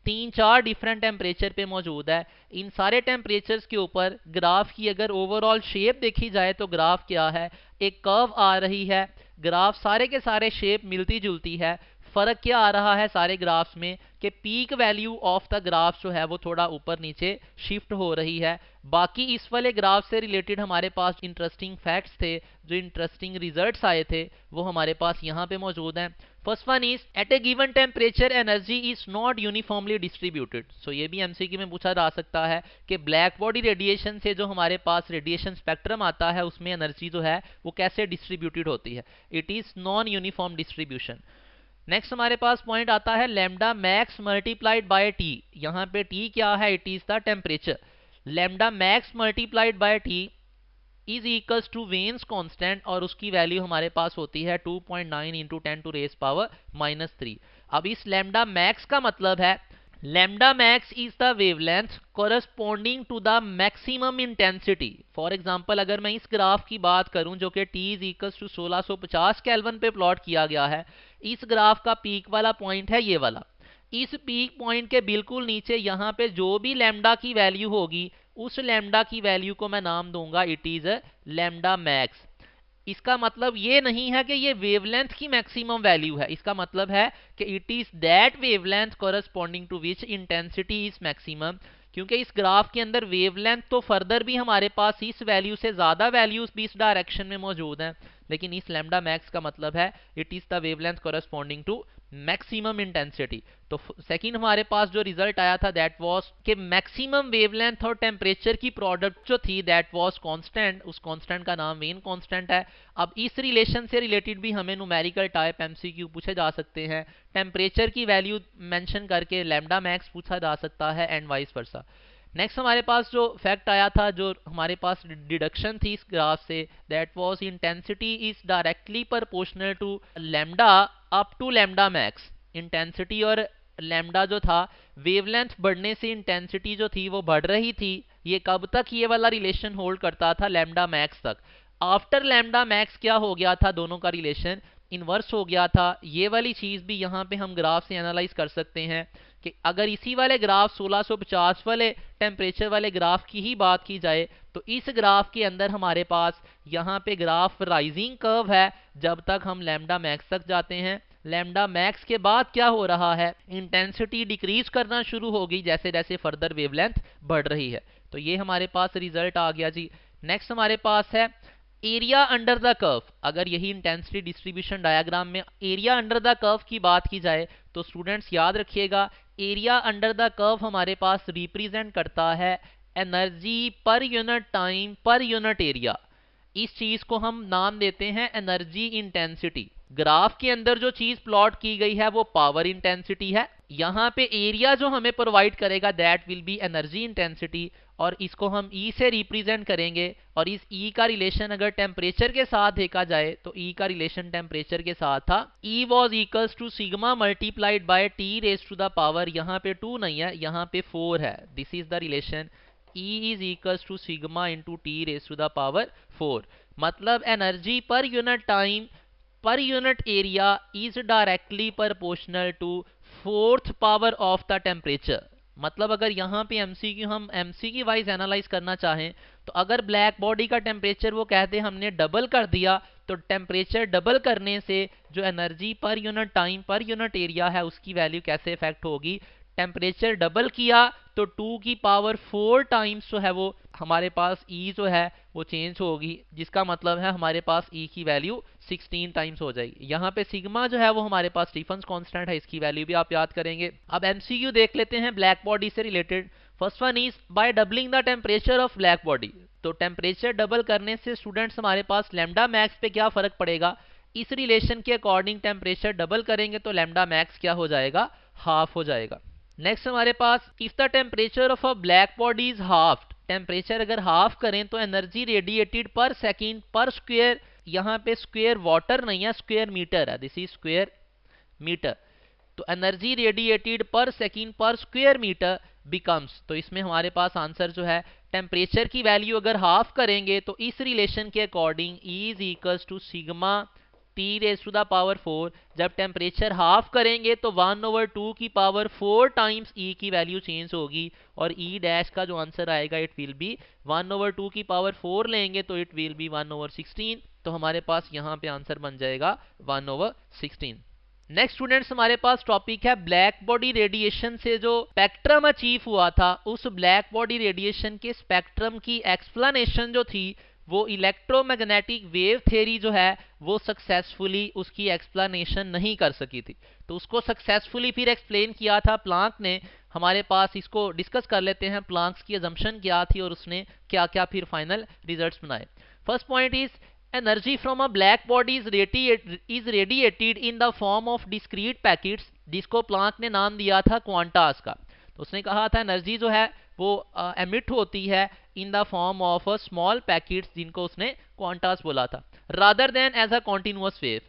Speaker 1: 3-4 डिफरेंट टेम्परेचर पे मौजूद है। इन सारे टेम्परेचर्स के ऊपर ग्राफ की अगर ओवरऑल शेप देखी जाए तो ग्राफ क्या है, एक कर्व आ रही है। ग्राफ सारे के सारे शेप मिलती जुलती है। फर्क क्या आ रहा है सारे ग्राफ्स में कि peak value of the graph जो है वो थोड़ा ऊपर नीचे शिफ्ट हो रही है। बाकी इस वाले ग्राफ से रिलेटेड हमारे पास इंटरेस्टिंग फैक्ट्स थे, जो इंटरेस्टिंग रिजल्ट्स आए थे, वो हमारे पास यहाँ पे मौजूद हैं। First one is at a given temperature energy is not uniformly distributed. So ये भी एमसीक्यू में पूछा जा सकता है कि ब्लैक बॉडी रेडिएशन से जो हमारे पास रेडिएशन स्पेक्ट्रम आता है उसमें एनर्जी जो है वो कैसे डिस्ट्रीब्यूटेड होती है। It is non uniform distribution. Next हमारे पास पॉइंट आता है lambda max multiplied by T. यहाँ पे टी क्या है, it is the temperature. Lambda max multiplied by T is equals to Wien's constant और उसकी वैल्यू हमारे पास होती है 2.9 इंटू 10 टू रेज पावर -3। अब इस लैम्डा मैक्स का मतलब है lambda max is the wavelength corresponding to the maximum intensity. For example अगर मैं इस ग्राफ की बात करूं जो कि T is equals to 1650 kelvin पे प्लॉट किया गया है, इस ग्राफ का पीक वाला पॉइंट है ये वाला। इस पीक पॉइंट के बिल्कुल नीचे यहाँ पे जो भी लैम्डा की वैल्यू होगी उस लैम्डा की वैल्यू को मैं नाम दूंगा इट इज लैम्डा मैक्स। इसका मतलब ये नहीं है कि ये वेवलेंथ की मैक्सिमम वैल्यू है, इसका मतलब है कि it is that wavelength corresponding to which intensity is maximum. क्योंकि इस ग्राफ के अंदर वेवलेंथ तो फर्दर भी हमारे पास इस वैल्यू से ज्यादा वैल्यूज भी इस डायरेक्शन में मौजूद हैं, लेकिन इस लैम्डा मैक्स का मतलब है it is the wavelength corresponding to maximum intensity. तो सेकंड हमारे पास जो रिजल्ट आया था दैट वाज कि मैक्सिमम वेवलेंथ और टेम्परेचर की प्रोडक्ट जो थी दैट वाज कांस्टेंट। उस कांस्टेंट का नाम वेन कांस्टेंट है। अब इस रिलेशन से रिलेटेड भी हमें न्यूमेरिकल टाइप एमसीक्यू पूछे जा सकते हैं। टेम्परेचर की वैल्यू मेंशन करके लैम्डा मैक्स पूछा जा सकता है एंड वाइस वर्सा। नेक्स्ट हमारे पास जो फैक्ट आया था, जो हमारे पास डिडक्शन थी इस ग्राफ से, that was intensity is directly proportional to lambda up to lambda max. Intensity और लैम्डा जो था, वेवलेंथ बढ़ने से इंटेंसिटी जो थी वो बढ़ रही थी। ये कब तक ये वाला रिलेशन होल्ड करता था, लैम्डा मैक्स तक। आफ्टर लैम्डा मैक्स क्या हो गया था, दोनों का रिलेशन इनवर्स हो गया था। ये वाली चीज भी यहाँ पे हम ग्राफ से एनालाइज कर सकते हैं कि अगर इसी वाले ग्राफ 1650 वाले टेम्परेचर वाले ग्राफ की ही बात की जाए तो इस ग्राफ के अंदर हमारे पास यहाँ पे ग्राफ राइजिंग कर्व है जब तक हम लैम्डा मैक्स तक जाते हैं। लैम्डा मैक्स के बाद क्या हो रहा है, इंटेंसिटी डिक्रीज करना शुरू होगी जैसे जैसे फर्दर वेवलेंथ बढ़ रही है। तो ये हमारे पास रिजल्ट आ गया जी। नेक्स्ट हमारे पास है एरिया अंडर द कर्व। अगर यही इंटेंसिटी डिस्ट्रीब्यूशन डायग्राम में एरिया अंडर द कर्व की बात की जाए तो स्टूडेंट्स याद रखिएगा, एरिया अंडर द कर्व हमारे पास रिप्रेजेंट करता है energy per unit time per unit area. इस चीज को हम नाम देते हैं एनर्जी इंटेंसिटी। ग्राफ के अंदर जो चीज प्लॉट की गई है वो पावर इंटेंसिटी है। यहाँ पे एरिया जो हमें प्रोवाइड करेगा that will B energy intensity, और इसको हम E से रिप्रेजेंट करेंगे। और इस E का रिलेशन अगर टेम्परेचर के साथ देखा जाए तो E का रिलेशन टेम्परेचर के साथ था, E was equals to sigma multiplied by T raise to the power, यहाँ पे 2 नहीं है, यहाँ पे 4 है। This is the relation, E is equals to sigma into T raise to the power 4। मतलब energy per unit time per unit area is directly proportional to 4th power of the temperature. मतलब अगर यहाँ पे MCQ हम MCQ wise analyse करना चाहें तो अगर ब्लैक बॉडी का टेम्परेचर वो कहते हैं हमने डबल कर दिया, तो टेम्परेचर डबल करने से जो energy per unit time per unit area है उसकी वैल्यू कैसे इफेक्ट होगी। टेम्परेचर डबल किया तो 2 की पावर 4 टाइम्स जो है वो हमारे पास E जो है वो चेंज होगी, जिसका मतलब है हमारे पास E की वैल्यू 16 टाइम्स हो जाएगी। यहाँ पे सिग्मा जो है वो हमारे पास स्टीफन्स कांस्टेंट है, इसकी वैल्यू भी आप याद करेंगे। अब एमसीक्यू देख लेते हैं ब्लैक बॉडी से related. First one is by doubling the temperature of black body. तो टेम्परेचर डबल करने से स्टूडेंट्स हमारे पास लैम्डा मैक्स पे क्या फर्क पड़ेगा, इस रिलेशन के अकॉर्डिंग टेम्परेचर डबल करेंगे तो लैम्डा मैक्स क्या हो जाएगा, हाफ हो जाएगा। नेक्स्ट हमारे पास if the temperature of a black body is half, temperature अगर हाफ करें तो energy radiated per second per square, यहाँ पे स्क्वायर वाटर नहीं है स्क्वायर मीटर है, दिस इज स्क्वायर मीटर। तो energy radiated per second per square metre becomes, तो इसमें हमारे पास आंसर जो है टेम्परेचर की वैल्यू अगर हाफ करेंगे तो इस रिलेशन के according E is equals to sigma T raise to the power 4, जब टेम्परेचर हाफ करेंगे तो 1/2 की पावर 4 टाइम्स ई की वैल्यू चेंज होगी, और ई डैश का जो आंसर आएगा इट विल बी 1/2 की पावर 4 लेंगे तो इट विल बी 1/16, तो हमारे पास यहाँ पे आंसर बन जाएगा 1/16। नेक्स्ट स्टूडेंट्स हमारे पास टॉपिक है ब्लैक बॉडी रेडिएशन से जो स्पेक्ट्रम अचीव हुआ था, उस ब्लैक बॉडी रेडिएशन के स्पेक्ट्रम की एक्सप्लेनेशन जो थी वो इलेक्ट्रोमैग्नेटिक वेव थ्योरी जो है वो सक्सेसफुली उसकी एक्सप्लेनेशन नहीं कर सकी थी। तो उसको सक्सेसफुली फिर एक्सप्लेन किया था प्लांक ने। हमारे पास इसको डिस्कस कर लेते हैं, प्लांक्स की अजम्पशन क्या थी और उसने क्या क्या फिर फाइनल रिजल्ट्स बनाए। First point is energy from a black body is radiated in the form of discrete packets, जिसको प्लांक ने नाम दिया था क्वांटास का। तो उसने कहा था एनर्जी जो है वो एमिट होती है in the form of a small packets, जिनको उसने क्वांटास बोला था, rather than as a continuous wave.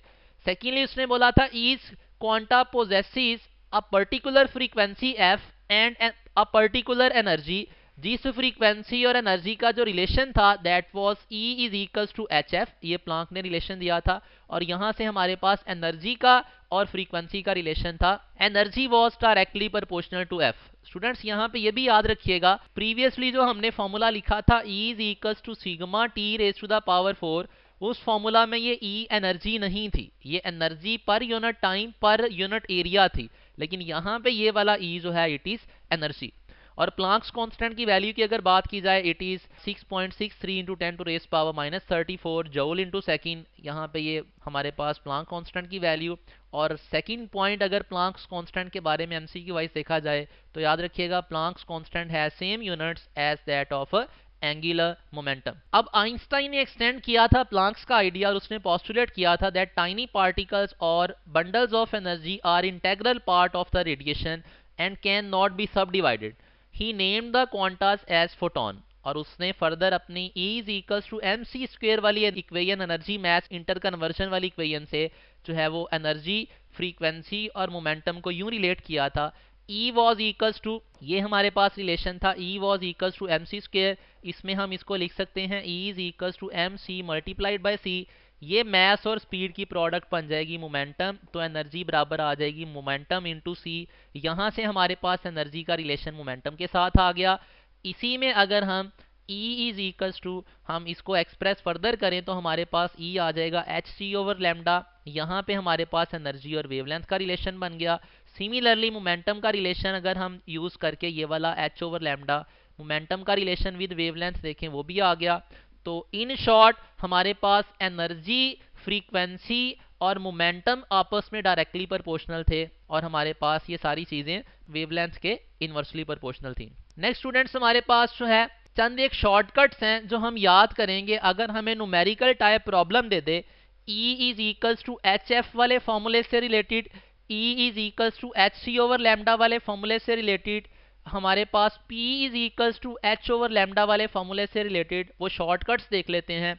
Speaker 1: Secondly उसने बोला था is quanta possesses a particular frequency F and a particular energy, जिस फ्रीक्वेंसी और एनर्जी का जो रिलेशन था that was E is equals to H F, ये प्लांक ने रिलेशन दिया था। और यहां से हमारे पास एनर्जी का और फ्रीक्वेंसी का रिलेशन था, energy was directly proportional to F. Students यहाँ पे ये भी याद रखिएगा, प्रीवियसली जो हमने फॉर्मूला लिखा था E is equals to sigma T raise to the power 4, उस फॉर्मूला में ये E एनर्जी नहीं थी, ये energy per unit time per unit area थी, लेकिन यहाँ पे ये वाला E जो है इट इज एनर्जी। और प्लांक्स कांस्टेंट की वैल्यू की अगर बात की जाए it is 6.63 into 10 to raise power minus 34 joule into second, यहाँ पे ये हमारे पास प्लांक कांस्टेंट की वैल्यू। और सेकंड पॉइंट, अगर प्लांक्स कांस्टेंट के बारे में एमसीक्यू वाइज देखा जाए तो याद रखिएगा प्लांक्स कांस्टेंट है same units as that of angular momentum. अब आइंस्टाइन ने एक्सटेंड किया था प्लांक्स का आइडिया और उसने पोस्टुलेट किया था दैट टाइनी पार्टिकल्स और bundles of energy are integral part of the radiation and can not be subdivided. He named the quantas as photon, और उसने फर्दर अपनी E is equals to mc square वाली equation, energy mass interconversion वाली equation से जो है वो energy, frequency और मोमेंटम को यूं रिलेट किया था। E was equals to, ये हमारे पास रिलेशन था, E was equals to mc square, इसमें हम इसको लिख सकते हैं E is equals to mc multiplied by c, ये मैस और स्पीड की प्रोडक्ट बन जाएगी मोमेंटम, तो एनर्जी बराबर आ जाएगी मोमेंटम इंटू सी। यहाँ से हमारे पास एनर्जी का रिलेशन मोमेंटम के साथ आ गया। इसी में अगर हम E इज इक्वल्स टू, हम इसको एक्सप्रेस फर्दर करें तो हमारे पास E आ जाएगा एच सी ओवर लैम्डा, यहाँ पे हमारे पास एनर्जी और वेवलेंथ का रिलेशन बन गया। सिमिलरली मोमेंटम का रिलेशन अगर हम यूज करके ये वाला एच ओवर लैम्डा, मोमेंटम का रिलेशन विद वेवलेंथ देखें वो भी आ गया। तो इन शॉर्ट हमारे पास एनर्जी, फ्रीक्वेंसी और मोमेंटम आपस में डायरेक्टली प्रोपोर्शनल थे, और हमारे पास ये सारी चीजें वेवलेंथ के इनवर्सली प्रोपोर्शनल थी। नेक्स्ट स्टूडेंट्स हमारे पास जो है चंद एक शॉर्टकट्स हैं जो हम याद करेंगे अगर हमें न्यूमेरिकल टाइप प्रॉब्लम दे दे। E is equals to H F वाले फॉर्मूले से related, E is equals to H C over lambda वाले फॉर्मूले से रिलेटेड, हमारे पास P is equals to H over lambda वाले फॉर्मूले से रिलेटेड, वो शॉर्टकट्स देख लेते हैं।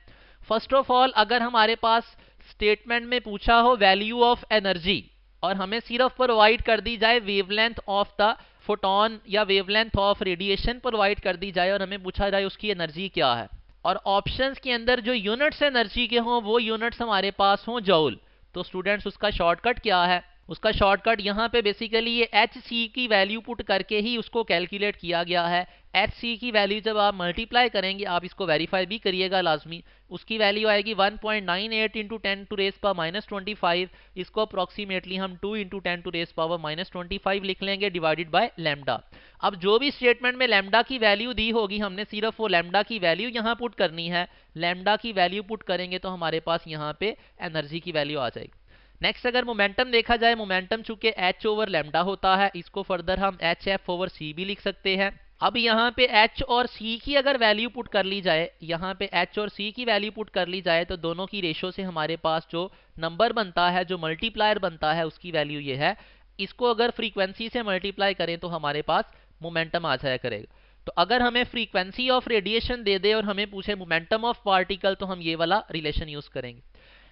Speaker 1: फर्स्ट ऑफ ऑल, अगर हमारे पास स्टेटमेंट में पूछा हो वैल्यू ऑफ एनर्जी और हमें सिर्फ प्रोवाइड कर दी जाए वेवलेंथ ऑफ द फोटोन या वेवलेंथ ऑफ रेडिएशन प्रोवाइड कर दी जाए और हमें पूछा जाए उसकी एनर्जी क्या है, और ऑप्शंस के अंदर जो यूनिट्स एनर्जी के हों वो यूनिट्स हमारे पास हों जूल, तो स्टूडेंट्स उसका शॉर्टकट क्या है? उसका शॉर्टकट यहाँ पे बेसिकली ये एच सी की वैल्यू पुट करके ही उसको कैलकुलेट किया गया है। एच सी की वैल्यू जब आप मल्टीप्लाई करेंगे, आप इसको वेरीफाई भी करिएगा लाजमी, उसकी वैल्यू आएगी 1.98 into 10 to raise power minus 25, इसको अप्रॉक्सीमेटली हम 2 into 10 to raise power minus 25 लिख लेंगे डिवाइडेड बाय लैम्डा। अब जो भी स्टेटमेंट में लैम्डा की वैल्यू दी होगी हमने सिर्फ वो लैम्डा की वैल्यू यहाँ पुट करनी है। लैम्डा की वैल्यू पुट करेंगे तो हमारे पास यहाँ पे एनर्जी की वैल्यू आ जाएगी। नेक्स्ट अगर मोमेंटम देखा जाए, मोमेंटम चूंकि h ओवर लैम्डा होता है, इसको फर्दर हम एच एफ ओवर सी भी लिख सकते हैं। अब यहाँ पे h और c की अगर वैल्यू पुट कर ली जाए, यहाँ पे h और c की वैल्यू पुट कर ली जाए तो दोनों की रेशो से हमारे पास जो नंबर बनता है, जो मल्टीप्लायर बनता है, उसकी वैल्यू ये है। इसको अगर फ्रीक्वेंसी से मल्टीप्लाई करें तो हमारे पास मोमेंटम आ जाया करेगा। तो अगर हमें फ्रीक्वेंसी ऑफ रेडिएशन दे दे और हमें पूछे मोमेंटम ऑफ पार्टिकल, तो हम ये वाला रिलेशन यूज करेंगे।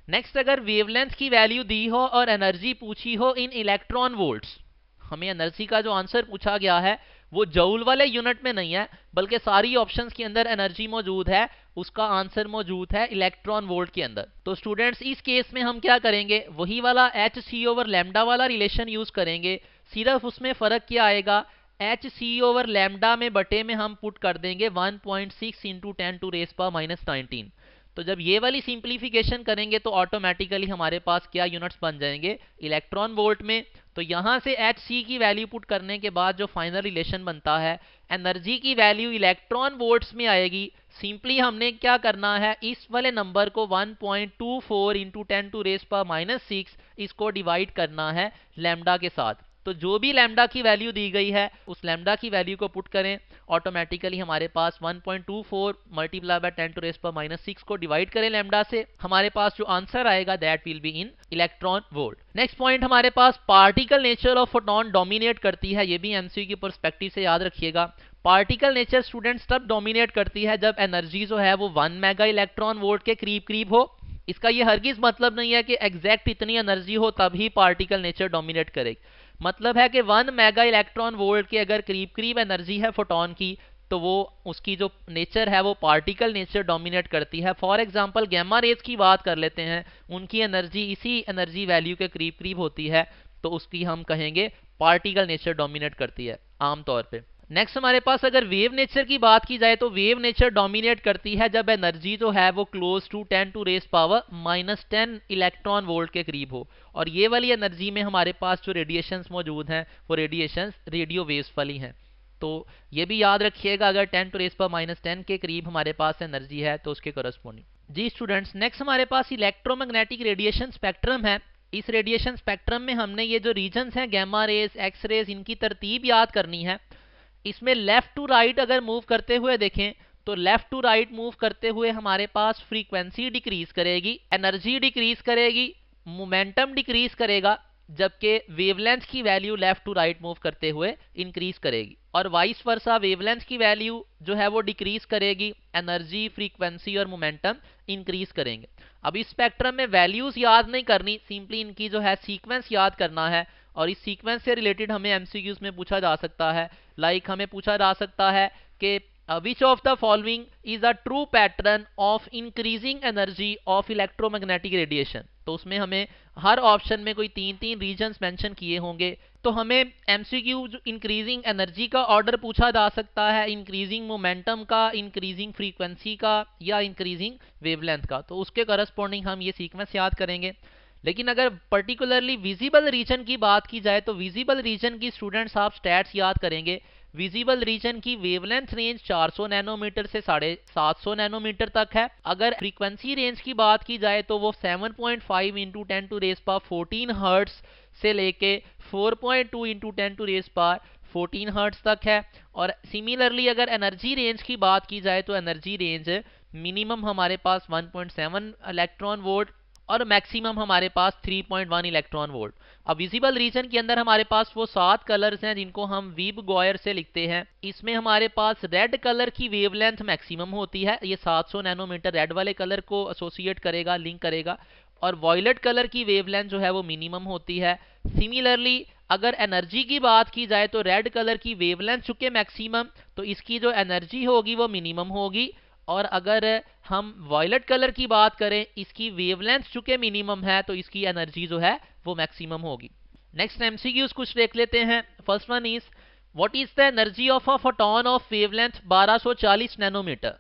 Speaker 1: नेक्स्ट, अगर वेवलेंथ की वैल्यू दी हो और एनर्जी पूछी हो इन इलेक्ट्रॉन वोल्ट्स, हमें एनर्जी का जो आंसर पूछा गया है वो जूल वाले यूनिट में नहीं है, बल्कि सारी ऑप्शंस के अंदर एनर्जी मौजूद है, उसका आंसर मौजूद है इलेक्ट्रॉन वोल्ट के अंदर। तो स्टूडेंट्स इस केस में हम क्या करेंगे, वही वाला एच सी ओवर लैम्डा वाला रिलेशन यूज करेंगे, सिर्फ उसमें फर्क क्या आएगा, एच सी ओवर लैम्डा में बटे में हम पुट कर देंगे 1.6 इंटू 10⁻⁻19। तो जब ये वाली सिंप्लीफिकेशन करेंगे तो ऑटोमेटिकली हमारे पास क्या यूनिट्स बन जाएंगे, इलेक्ट्रॉन वोल्ट में। तो यहां से एच सी की वैल्यू पुट करने के बाद जो फाइनल रिलेशन बनता है, एनर्जी की वैल्यू इलेक्ट्रॉन वोल्ट्स में आएगी। सिंपली हमने क्या करना है, इस वाले नंबर को 1.24 इंटू 10⁻⁻6 इसको डिवाइड करना है लैम्डा के साथ। तो जो भी लैम्डा की वैल्यू दी गई है उस लैम्डा की वैल्यू को पुट करें, ऑटोमेटिकली हमारे पास 1.24 मल्टीप्लाई बाय 10⁻⁻6 को डिवाइड करें लैम्डा से, हमारे पास जो आंसर आएगा that will be in electron volt. Next point हमारे पास particle nature of photon dominate करती है, ये भी एमसीक्यू की पर्सपेक्टिव से याद रखिएगा। पार्टिकल नेचर स्टूडेंट्स तब डोमिनेट करती है जब एनर्जी जो है वो 1 मेगा इलेक्ट्रॉन वोल्ट के करीब करीब हो। इसका ये हरगिज मतलब नहीं है कि एग्जैक्ट इतनी एनर्जी हो तभी पार्टिकल नेचर डोमिनेट करेगी। मतलब है कि 1 मेगा इलेक्ट्रॉन वोल्ट के अगर करीब करीब एनर्जी है फोटोन की, तो वो उसकी जो नेचर है वो पार्टिकल नेचर डोमिनेट करती है। फॉर एग्जांपल गैमा रेज की बात कर लेते हैं, उनकी एनर्जी इसी एनर्जी वैल्यू के करीब करीब होती है, तो उसकी हम कहेंगे पार्टिकल नेचर डोमिनेट करती है आमतौर पे। नेक्स्ट हमारे पास अगर वेव नेचर की बात की जाए तो वेव नेचर डोमिनेट करती है जब एनर्जी जो है वो क्लोज टू 10⁻⁻10 इलेक्ट्रॉन वोल्ट के करीब हो, और ये वाली एनर्जी में हमारे पास जो रेडिएशंस मौजूद हैं वो रेडिएशंस रेडियो वेव्स वाली हैं। तो ये भी याद रखिएगा, अगर 10⁻⁻10 के करीब हमारे पास एनर्जी है तो उसके करस्पॉन्डिंग। जी स्टूडेंट्स, नेक्स्ट हमारे पास इलेक्ट्रोमैग्नेटिक रेडिएशन स्पेक्ट्रम है। इस रेडिएशन स्पेक्ट्रम में हमने ये जो रीजन्स हैं गैमा रेज, एक्स रेज, इनकी तरतीब याद करनी है। इसमें लेफ्ट टू राइट अगर मूव करते हुए देखें तो लेफ्ट टू राइट मूव करते हुए हमारे पास फ्रीक्वेंसी डिक्रीज करेगी, एनर्जी डिक्रीज करेगी, मोमेंटम डिक्रीज करेगा, जबकि वेवलेंथ की value left to right move करते हुए इंक्रीज करेगी, और वाइस वर्सा वेवलेंथ की वैल्यू जो है वो डिक्रीज करेगी, एनर्जी, फ्रीक्वेंसी और मोमेंटम इंक्रीज करेंगे। अब इस स्पेक्ट्रम में वैल्यूज याद नहीं करनी, सिंपली इनकी जो है सीक्वेंस याद करना है, और इस सीक्वेंस से रिलेटेड हमें एमसीक्यूज में पूछा जा सकता है। लाइक हमें पूछा जा सकता है कि विच of the following is a true pattern of increasing energy of electromagnetic radiation. तो उसमें हमें हर ऑप्शन में कोई 3-3 रीजन्स मेंशन किए होंगे, तो हमें एमसीक्यू इंक्रीजिंग एनर्जी का ऑर्डर पूछा जा सकता है, इंक्रीजिंग मोमेंटम का, इंक्रीजिंग फ्रीक्वेंसी का, या इंक्रीजिंग वेवलेंथ का। तो उसके करस्पॉन्डिंग हम ये सीक्वेंस याद करेंगे। लेकिन अगर पर्टिकुलरली विजिबल रीजन की बात की जाए तो विजिबल रीजन की स्टूडेंट्स आप स्टैट्स याद करेंगे। विजिबल रीजन की वेवलेंथ रेंज 400 नैनोमीटर से 750 नैनोमीटर तक है। अगर फ्रीक्वेंसी रेंज की बात की जाए तो वो 7.5 इंटू 10⁻14 हर्ट्स से लेके 4.2 इंटू 10⁻14 हर्ट्स तक है। और सिमिलरली अगर एनर्जी रेंज की बात की जाए तो एनर्जी रेंज मिनिमम हमारे पास 1.7 इलेक्ट्रॉन वोल्ट और मैक्सिमम हमारे पास 3.1 इलेक्ट्रॉन वोल्ट। अब विजिबल रीजन के अंदर हमारे पास वो 7 कलर्स हैं जिनको हम वीब गॉयर से लिखते हैं। इसमें हमारे पास रेड कलर की वेवलेंथ मैक्सिमम होती है, ये 700 नैनोमीटर रेड वाले कलर को एसोसिएट करेगा, लिंक करेगा, और वॉयलेट कलर की वेवलेंथ जो है वो मिनिमम होती है। सिमिलरली अगर एनर्जी की बात की जाए तो रेड कलर की वेवलेंथ चुके मैक्सिमम, तो इसकी जो एनर्जी होगी वो मिनिमम होगी, और अगर हम वॉयलेट कलर की बात करें इसकी वेवलेंथ चुके मिनिमम है तो इसकी एनर्जी जो है वो मैक्सिमम होगी। नेक्स्ट एमसीक्यूज कुछ देख लेते हैं। First one is what is the energy of a photon of wavelength 1240 nanometre.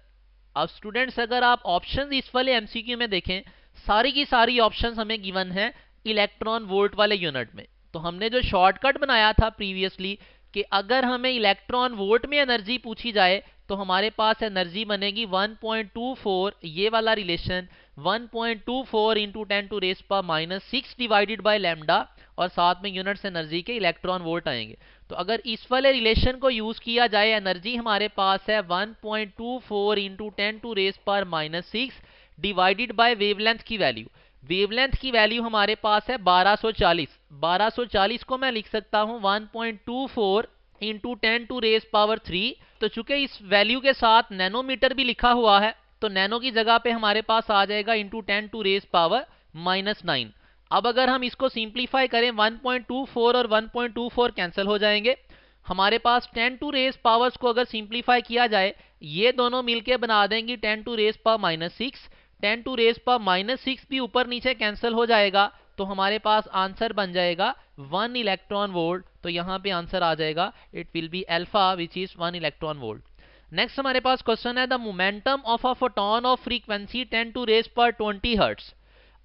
Speaker 1: अब स्टूडेंट्स अगर आप ऑप्शंस इस वाले एमसीक्यू में देखें, सारी की सारी ऑप्शंस हमें गिवन है इलेक्ट्रॉन वोल्ट वाले यूनिट में। तो हमने जो शॉर्टकट बनाया था प्रीवियसली कि अगर हमें इलेक्ट्रॉन वोल्ट में एनर्जी पूछी जाए तो हमारे पास एनर्जी बनेगी 1.24, ये वाला relation 1.24 into 10⁻⁻6 divided by lambda, और साथ में यूनिट्स एनर्जी के इलेक्ट्रॉन वोल्ट आएंगे। तो अगर इस वाले रिलेशन को यूज किया जाए, एनर्जी हमारे पास है 1.24 इंटू 10⁻⁻6 डिवाइडेड बाय वेवलेंथ की वैल्यू। वेवलेंथ की वैल्यू हमारे पास है 1240। 1240 को मैं लिख सकता हूं 1.24 इंटू 10⁻3। तो चूंकि इस वैल्यू के साथ नैनोमीटर भी लिखा हुआ है तो नैनो की जगह पे हमारे पास आ जाएगा इंटू 10⁻⁻9। अब अगर हम इसको सिंप्लीफाई करें 1.24 और 1.24 कैंसिल हो जाएंगे, हमारे पास 10 टू रेज पावर्स को अगर सिंप्लीफाई किया जाए, ये दोनों मिलके बना देंगी 10 to raise power -6। 10 to raise power -6 भी ऊपर नीचे कैंसिल हो जाएगा, तो हमारे पास आंसर बन जाएगा 1 इलेक्ट्रॉन वोल्ट। तो यहाँ पे आंसर आ जाएगा, it will be alpha which is 1 electron volt. Next हमारे पास क्वेश्चन है, the momentum of a photon of frequency 10 to raise power 20 hertz.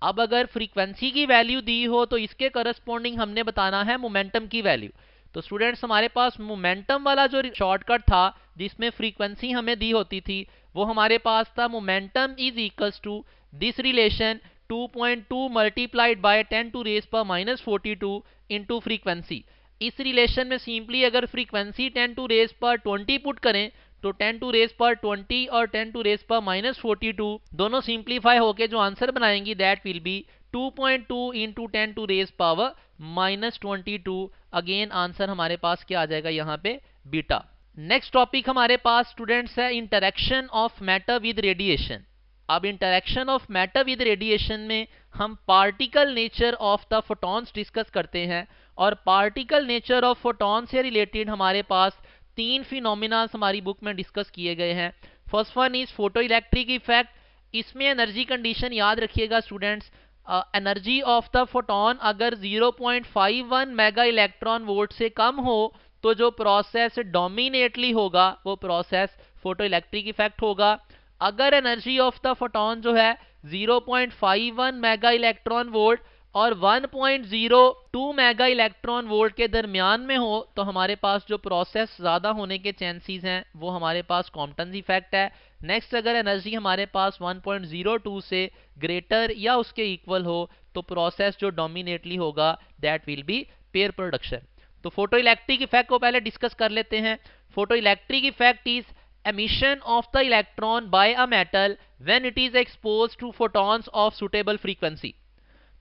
Speaker 1: अब अगर फ्रीक्वेंसी की वैल्यू दी हो तो इसके करस्पॉन्डिंग हमने बताना है मोमेंटम की वैल्यू। तो स्टूडेंट्स हमारे पास मोमेंटम वाला जो शॉर्टकट था जिसमें फ्रीक्वेंसी हमें दी होती थी, वो हमारे पास था momentum is equals to this relation 2.2 multiplied by 10 to raise power -42 into frequency. इस रिलेशन में सिंपली अगर frequency 10 to raise power 20 put करें तो 10 टू रेज पर 20 और 10 टू रेज पर -42 दोनों सिंप्लीफाई होके जो आंसर बनाएंगी that will be 2.2 into 10 to raise power -22। Again answer हमारे पास क्या आ जाएगा यहाँ पे, बीटा। नेक्स्ट टॉपिक हमारे पास स्टूडेंट्स है interaction of matter with radiation. अब interaction of matter with radiation में हम particle nature of the photons discuss करते हैं, और पार्टिकल नेचर ऑफ फोटॉन से रिलेटेड हमारे पास 3 फिनोमिना हमारी बुक में डिस्कस किए गए हैं। First one is photo electric effect. इसमें एनर्जी कंडीशन याद रखिएगा students, energy of the photon अगर 0.51 मेगा इलेक्ट्रॉन वोल्ट से कम हो तो जो प्रोसेस डोमिनेटली होगा वो प्रोसेस फोटो इलेक्ट्रिक इफेक्ट होगा। अगर एनर्जी ऑफ द फोटोन जो है 0.51 मेगा इलेक्ट्रॉन वोल्ट और 1.02 मेगा इलेक्ट्रॉन वोल्ट के दरमियान में हो तो हमारे पास जो प्रोसेस ज़्यादा होने के चांसेस हैं वो हमारे पास कॉम्पटन इफेक्ट है। नेक्स्ट अगर एनर्जी हमारे पास 1.02 से ग्रेटर या उसके इक्वल हो तो प्रोसेस जो डोमिनेटली होगा that will B pair production. तो फोटो इलेक्ट्रिक इफेक्ट को पहले डिस्कस कर लेते हैं। Photo electric effect is emission of the electron by a metal when it is exposed to photons of suitable frequency।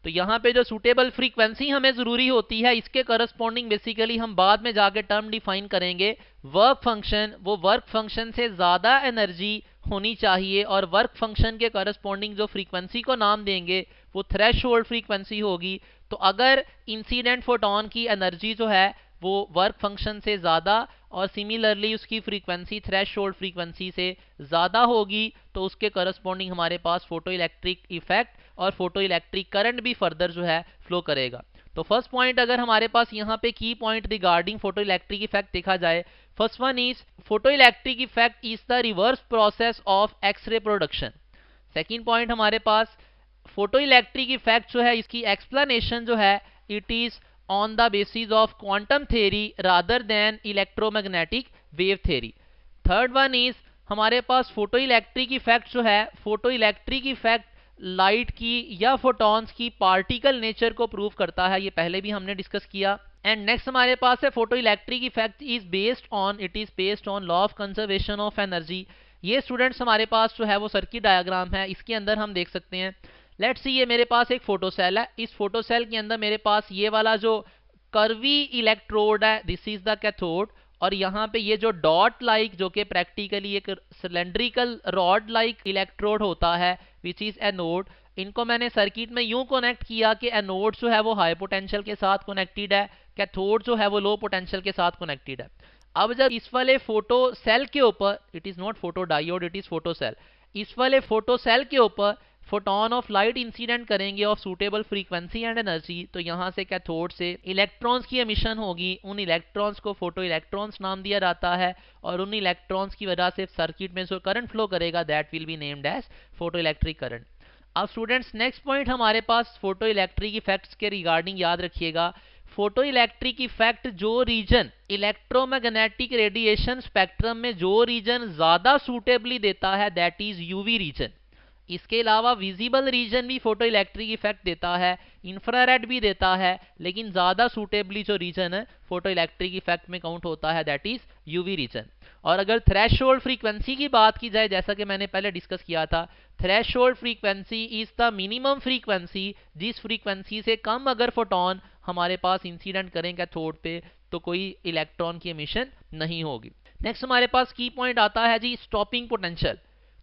Speaker 1: तो यहाँ पे जो सुटेबल फ्रीक्वेंसी हमें जरूरी होती है इसके करस्पॉन्डिंग बेसिकली हम बाद में जाके टर्म डिफाइन करेंगे वर्क फंक्शन। वो वर्क फंक्शन से ज्यादा एनर्जी होनी चाहिए और वर्क फंक्शन के करस्पॉन्डिंग जो फ्रीक्वेंसी को नाम देंगे वो थ्रेशोल्ड फ्रीक्वेंसी होगी। तो अगर इंसिडेंट फोटोन की एनर्जी जो है वो वर्क फंक्शन से ज्यादा और सिमिलरली उसकी फ्रीक्वेंसी थ्रेशोल्ड फ्रीक्वेंसी से ज्यादा होगी तो उसके करस्पॉन्डिंग हमारे पास फोटो इलेक्ट्रिक इफेक्ट और फोटो इलेक्ट्रिक करंट भी फर्दर जो है फ्लो करेगा। तो फर्स्ट पॉइंट अगर हमारे पास यहाँ पे key point regarding photo electric effect देखा जाए, first one is photo electric effect is the reverse process of X ray production. Second point हमारे पास फोटो इलेक्ट्रिक इफेक्ट जो है इसकी एक्सप्लेनेशन जो है it is on the basis of quantum theory rather than electromagnetic wave theory। Third one is हमारे पास photo electric effect जो है, फोटो इलेक्ट्रिक इफेक्ट लाइट की या फोटॉन्स की पार्टिकल नेचर को प्रूव करता है, ये पहले भी हमने डिस्कस किया। एंड नेक्स्ट हमारे पास है photo electric effect is based on law of conservation of energy. ये स्टूडेंट्स हमारे पास जो है वो सर्किट डायग्राम है, इसके अंदर हम देख सकते हैं। लेट्स सी ये मेरे पास एक फोटो सेल है, इस फोटो सेल के अंदर मेरे पास ये वाला जो कर्वी इलेक्ट्रोड है दिस इज द कैथोड, और यहाँ पे ये जो डॉट लाइक जो कि प्रैक्टिकली एक सिलेंड्रिकल रॉड लाइक इलेक्ट्रोड होता है विच इज एनोड, इनको मैंने सर्किट में यूं कनेक्ट किया कि एनोड जो है वो हाई पोटेंशियल के साथ कनेक्टेड है, कैथोड जो है वो लो पोटेंशियल के साथ कनेक्टेड है। अब जब इस वाले फोटो सेल के ऊपर, it is not photodiode it is photocell, इस वाले फोटो सेल के ऊपर फोटोन ऑफ लाइट इंसिडेंट करेंगे of suitable frequency and energy, तो यहाँ से कैथोड से इलेक्ट्रॉन्स की एमिशन होगी। उन इलेक्ट्रॉन्स को फोटो इलेक्ट्रॉन्स नाम दिया जाता है और उन इलेक्ट्रॉन्स की वजह से सर्किट में जो करंट फ्लो करेगा that will be named as photoelectric current. अब स्टूडेंट्स नेक्स्ट पॉइंट हमारे पास फोटो इलेक्ट्रिक इफेक्ट्स के रिगार्डिंग याद रखिएगा। फोटो इलेक्ट्रिक इफेक्ट जो रीजन इलेक्ट्रोमैग्नेटिक रेडिएशन स्पेक्ट्रम में जो रीजन ज्यादा सूटेबली देता है दैट इज यूवी रीजन। इसके अलावा विजिबल रीजन भी फोटो इलेक्ट्रिक इफेक्ट देता है, इंफ्रारेड भी देता है, लेकिन ज्यादा सूटेबली जो रीजन है फोटो इलेक्ट्रिक इफेक्ट में काउंट होता है दैट इज यूवी रीजन। और अगर थ्रेशोल्ड फ्रीक्वेंसी की बात की जाए, जैसा कि मैंने पहले डिस्कस किया था, threshold frequency is the minimum frequency जिस फ्रीक्वेंसी से कम अगर फोटोन हमारे पास इंसिडेंट करें कैथोड पे तो कोई इलेक्ट्रॉन की एमिशन नहीं होगी। नेक्स्ट हमारे पास की पॉइंट आता है जी स्टॉपिंग पोटेंशियल।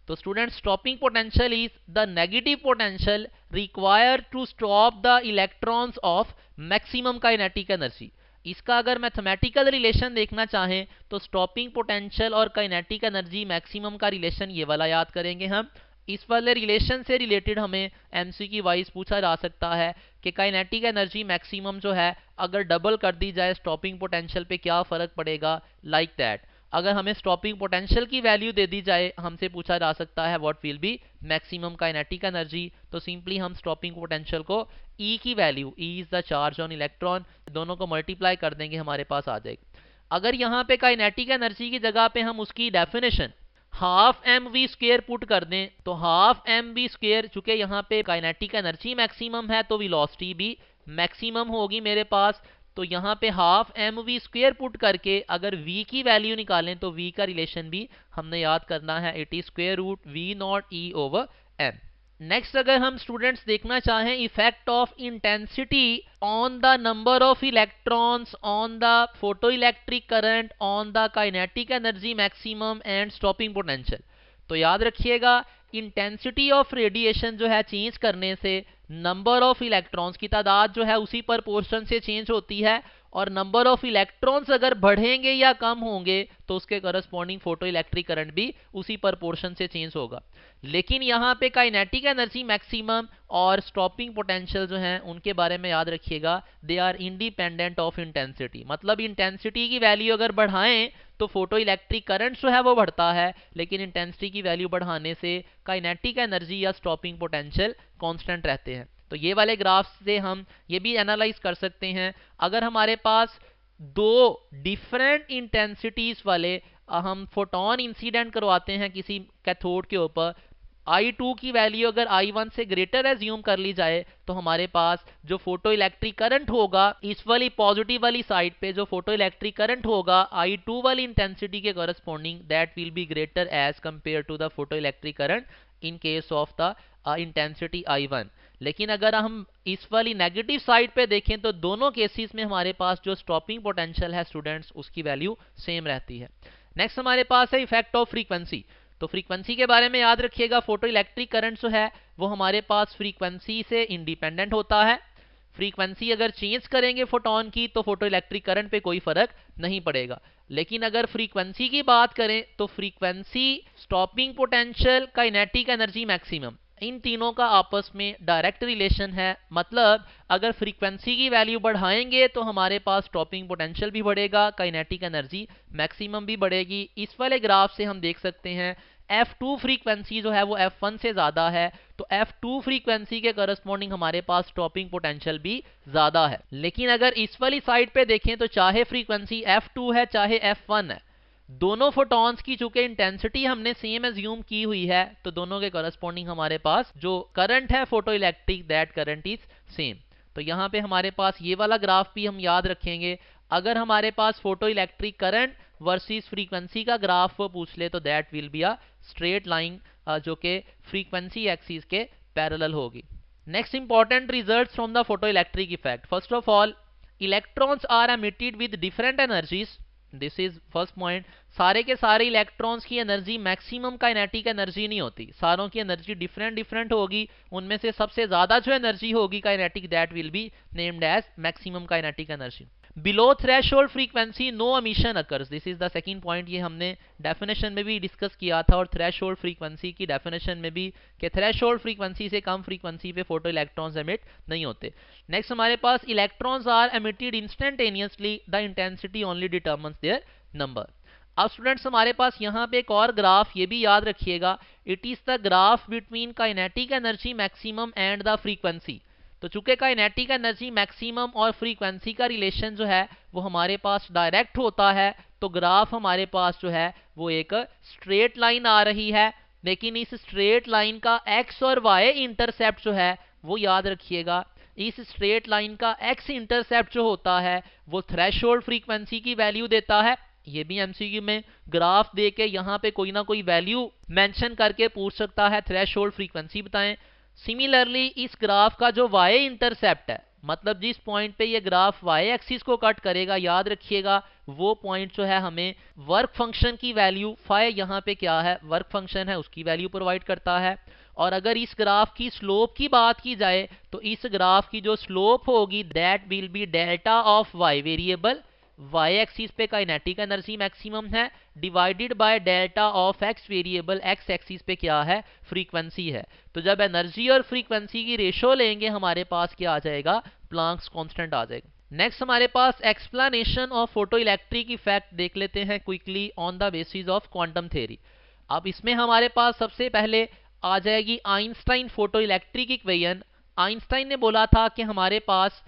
Speaker 1: तो student stopping potential is the negative potential required to stop the electrons of maximum kinetic energy. इसका अगर मैथमेटिकल रिलेशन देखना चाहें तो स्टॉपिंग पोटेंशियल और काइनेटिक एनर्जी मैक्सिमम का रिलेशन ये वाला याद करेंगे हम। इस वाले रिलेशन से रिलेटेड हमें एमसीक्यू वाइज पूछा जा सकता है कि काइनेटिक एनर्जी मैक्सिमम जो है अगर डबल कर दी जाए स्टॉपिंग पोटेंशियल पे क्या फ़र्क पड़ेगा, लाइक दैट। अगर हमें स्टॉपिंग पोटेंशियल की वैल्यू दे दी जाए, हमसे पूछा जा सकता है what will be maximum kinetic energy, तो सिंपली हम स्टॉपिंग पोटेंशियल को E की value, E is the charge on electron, दोनों को मल्टीप्लाई कर देंगे, हमारे पास आ जाएगी। अगर यहाँ पे काइनेटिक एनर्जी की जगह पे हम उसकी definition half M V square put कर दें, तो हाफ एम वी स्क्वेयर, चूंकि यहाँ पे काइनेटिक एनर्जी मैक्सिमम है तो वेलोसिटी भी मैक्सिमम होगी मेरे पास, तो यहाँ पे half M V square put करके अगर v की वैल्यू निकालें तो v का रिलेशन भी हमने याद करना है, it is square root V naught E over M. Next अगर हम स्टूडेंट्स देखना चाहें effect of intensity on the number of electrons on the photoelectric current on the kinetic energy maximum and stopping potential, तो याद रखिएगा intensity of radiation जो है change करने से नंबर ऑफ इलेक्ट्रॉन्स की तादाद जो है उसी प्रोपोर्शन से चेंज होती है, और नंबर ऑफ इलेक्ट्रॉन्स अगर बढ़ेंगे या कम होंगे तो उसके करस्पॉन्डिंग फोटो इलेक्ट्रिक करंट भी उसी प्रोपोर्शन से चेंज होगा। लेकिन यहाँ पे काइनेटिक एनर्जी मैक्सिमम और स्टॉपिंग पोटेंशियल जो हैं उनके बारे में याद रखिएगा, they are independent of intensity. मतलब इंटेंसिटी की वैल्यू अगर बढ़ाएं तो फोटो इलेक्ट्रिक करंट जो है वो बढ़ता है, लेकिन इंटेंसिटी की वैल्यू बढ़ाने से काइनेटिक एनर्जी या स्टॉपिंग पोटेंशियल कांस्टेंट रहते हैं। तो ये वाले ग्राफ से हम ये भी एनालाइज कर सकते हैं, अगर हमारे पास दो डिफरेंट इंटेंसिटीज वाले हम फोटोन इंसिडेंट करवाते हैं किसी कैथोड के ऊपर, I2 की वैल्यू अगर I1 से ग्रेटर एज्यूम कर ली जाए तो हमारे पास जो फोटो इलेक्ट्रिक करंट होगा इस वाली पॉजिटिव वाली साइड पे जो फोटो इलेक्ट्रिक करंट होगा I2 वाली इंटेंसिटी के corresponding that will be greater as compare to the photoelectric current in case of the intensity I1। लेकिन अगर हम इस वाली नेगेटिव साइड पे देखें तो दोनों केसेस में हमारे पास जो स्टॉपिंग पोटेंशियल है स्टूडेंट्स उसकी वैल्यू सेम रहती है। नेक्स्ट हमारे पास है इफेक्ट ऑफ फ्रीक्वेंसी। तो फ्रीक्वेंसी के बारे में याद रखिएगा, फोटो इलेक्ट्रिक करंट जो है वो हमारे पास फ्रीक्वेंसी से इंडिपेंडेंट होता है। फ्रीक्वेंसी अगर चेंज करेंगे फोटोन की तो फोटो इलेक्ट्रिक करंट पे कोई फर्क नहीं पड़ेगा। लेकिन अगर फ्रीक्वेंसी की बात करें तो frequency, stopping potential, kinetic energy maximum, इन तीनों का आपस में डायरेक्ट रिलेशन है। मतलब अगर फ्रीक्वेंसी की वैल्यू बढ़ाएंगे तो हमारे पास स्टॉपिंग पोटेंशियल भी बढ़ेगा, काइनेटिक एनर्जी मैक्सिमम भी बढ़ेगी। इस वाले ग्राफ से हम देख सकते हैं F2 फ्रीक्वेंसी जो है वो F1 से ज़्यादा है, तो F2 फ्रीक्वेंसी के करस्पॉन्डिंग हमारे पास स्टॉपिंग पोटेंशियल भी ज़्यादा है। लेकिन अगर इस वाली साइड पे देखें तो चाहे फ्रीक्वेंसी F2 है चाहे F1 है, दोनों फोटॉन्स की चूंकि इंटेंसिटी हमने सेम एज्यूम की हुई है तो दोनों के करस्पॉन्डिंग हमारे पास जो करंट है photo electric that current is same. तो यहाँ पे हमारे पास ये वाला ग्राफ भी हम याद रखेंगे, अगर हमारे पास photoelectric current versus frequency का ग्राफ वो पूछ ले तो that will be a straight line जो कि फ्रीक्वेंसी एक्सिस के पैरेलल होगी। Next important results from the photo electric effect. First of all, electrons are emitted with different energies, this is first point. सारे के सारे इलेक्ट्रॉन्स की energy maximum kinetic energy नहीं होती, सारों की एनर्जी डिफरेंट होगी, उनमें से सबसे ज्यादा जो एनर्जी होगी kinetic that will be named as maximum kinetic energy. Below threshold frequency no emission occurs, this is the second point, ये हमने डेफिनेशन में भी डिस्कस किया था और थ्रेशोल्ड फ्रीक्वेंसी की डेफिनेशन में भी कि थ्रेशोल्ड फ्रीक्वेंसी से कम फ्रीक्वेंसी पे फोटो इलेक्ट्रॉन्स एमिट नहीं होते। नेक्स्ट हमारे पास electrons are emitted instantaneously, the intensity only determines their number. अब स्टूडेंट्स हमारे पास यहाँ पे एक और ग्राफ, ये भी याद रखिएगा, it is the graph between kinetic energy maximum and the frequency. तो चूंकि काइनेटिक एनर्जी मैक्सिमम और फ्रीक्वेंसी का रिलेशन जो है वो हमारे पास डायरेक्ट होता है, तो ग्राफ हमारे पास जो है वो एक स्ट्रेट लाइन आ रही है। लेकिन इस स्ट्रेट लाइन का एक्स और वाई इंटरसेप्ट जो है वो याद रखिएगा, इस स्ट्रेट लाइन का एक्स इंटरसेप्ट जो होता है वो थ्रेशोल्ड फ्रीक्वेंसी की वैल्यू देता है। ये भी एमसीक्यू में ग्राफ दे के यहाँ पे कोई ना कोई वैल्यू मेंशन करके पूछ सकता है, थ्रेशोल्ड फ्रीक्वेंसी बताएं। सिमिलरली इस ग्राफ का जो वाई इंटरसेप्ट है, मतलब जिस पॉइंट पे ये ग्राफ वाई एक्सिस को कट करेगा, याद रखिएगा वो पॉइंट जो है हमें वर्क फंक्शन की वैल्यू, फाई यहाँ पे क्या है वर्क फंक्शन है, उसकी वैल्यू प्रोवाइड करता है। और अगर इस ग्राफ की स्लोप की बात की जाए तो इस ग्राफ की जो स्लोप होगी that will be delta of Y, variable Y axis पे काइनेटिक एनर्जी मैक्सिमम है, divided by delta of X, variable X axis पे क्या है, फ्रीक्वेंसी है। तो जब एनर्जी और फ्रीक्वेंसी की रेशो लेंगे हमारे पास क्या आ जाएगा, प्लांक्स कांस्टेंट आ जाएगा। नेक्स्ट हमारे पास explanation of photo electric effect देख लेते हैं quickly on the basis of quantum theory. अब इसमें हमारे पास सबसे पहले आ जाएगी Einstein photoelectric equation. Einstein ने बोला था कि हमारे पास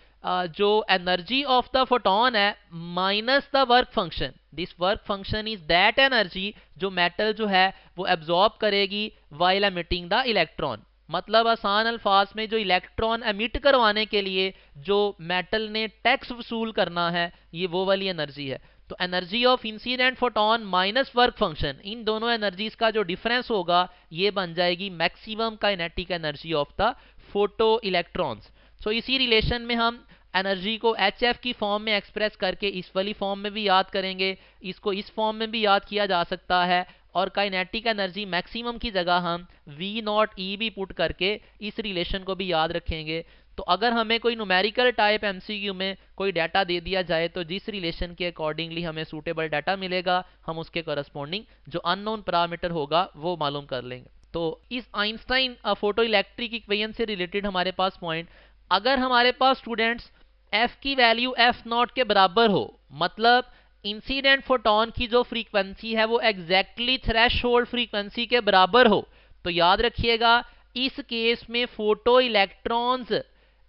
Speaker 1: जो एनर्जी ऑफ द फोटोन है minus the work function, this work function is that energy जो मेटल जो है वो एब्जॉर्ब करेगी वाइल एमिटिंग द इलेक्ट्रॉन। मतलब आसान अल्फाज में जो इलेक्ट्रॉन एमिट करवाने के लिए जो मेटल ने टैक्स वसूल करना है ये वो वाली एनर्जी है। तो energy of incident photon minus work function, इन दोनों एनर्जीज का जो डिफरेंस होगा ये बन जाएगी maximum kinetic energy of the photoelectrons. So इसी रिलेशन में हम एनर्जी को HF की फॉर्म में एक्सप्रेस करके इस वाली फॉर्म में भी याद करेंगे, इसको इस फॉर्म में भी याद किया जा सकता है, और काइनेटिक एनर्जी मैक्सिमम की जगह हम V0E भी पुट करके इस रिलेशन को भी याद रखेंगे। तो अगर हमें कोई न्यूमेरिकल टाइप MCQ में कोई डाटा दे दिया जाए तो जिस रिलेशन के अकॉर्डिंगली हमें सूटेबल डाटा मिलेगा हम उसके करस्पॉन्डिंग जो अननोन पैरामीटर होगा वो मालूम कर लेंगे। तो इस आइंस्टाइन फोटो इलेक्ट्रिक इक्वेशन से रिलेटेड हमारे पास पॉइंट, अगर हमारे पास स्टूडेंट्स F की वैल्यू F0 के बराबर हो, मतलब इंसिडेंट फोटोन की जो फ्रीक्वेंसी है वो एग्जैक्टली थ्रेशोल्ड फ्रीक्वेंसी के बराबर हो, तो याद रखिएगा इस केस में फोटो इलेक्ट्रॉन्स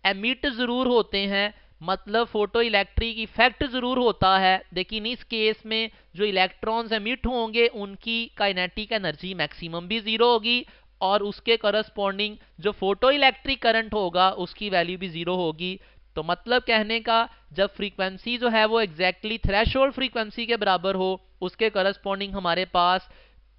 Speaker 1: एमिट जरूर होते हैं, मतलब फोटो इलेक्ट्रिक इफेक्ट जरूर होता है, लेकिन इस केस में जो इलेक्ट्रॉन्स एमिट होंगे उनकी काइनेटिक एनर्जी मैक्सिमम भी जीरो होगी और उसके करस्पॉन्डिंग जो फोटो इलेक्ट्रिक करंट होगा उसकी वैल्यू भी जीरो होगी। तो मतलब कहने का जब फ्रीक्वेंसी जो है वो एग्जैक्टली थ्रेशोल्ड फ्रीक्वेंसी के बराबर हो उसके करस्पॉन्डिंग हमारे पास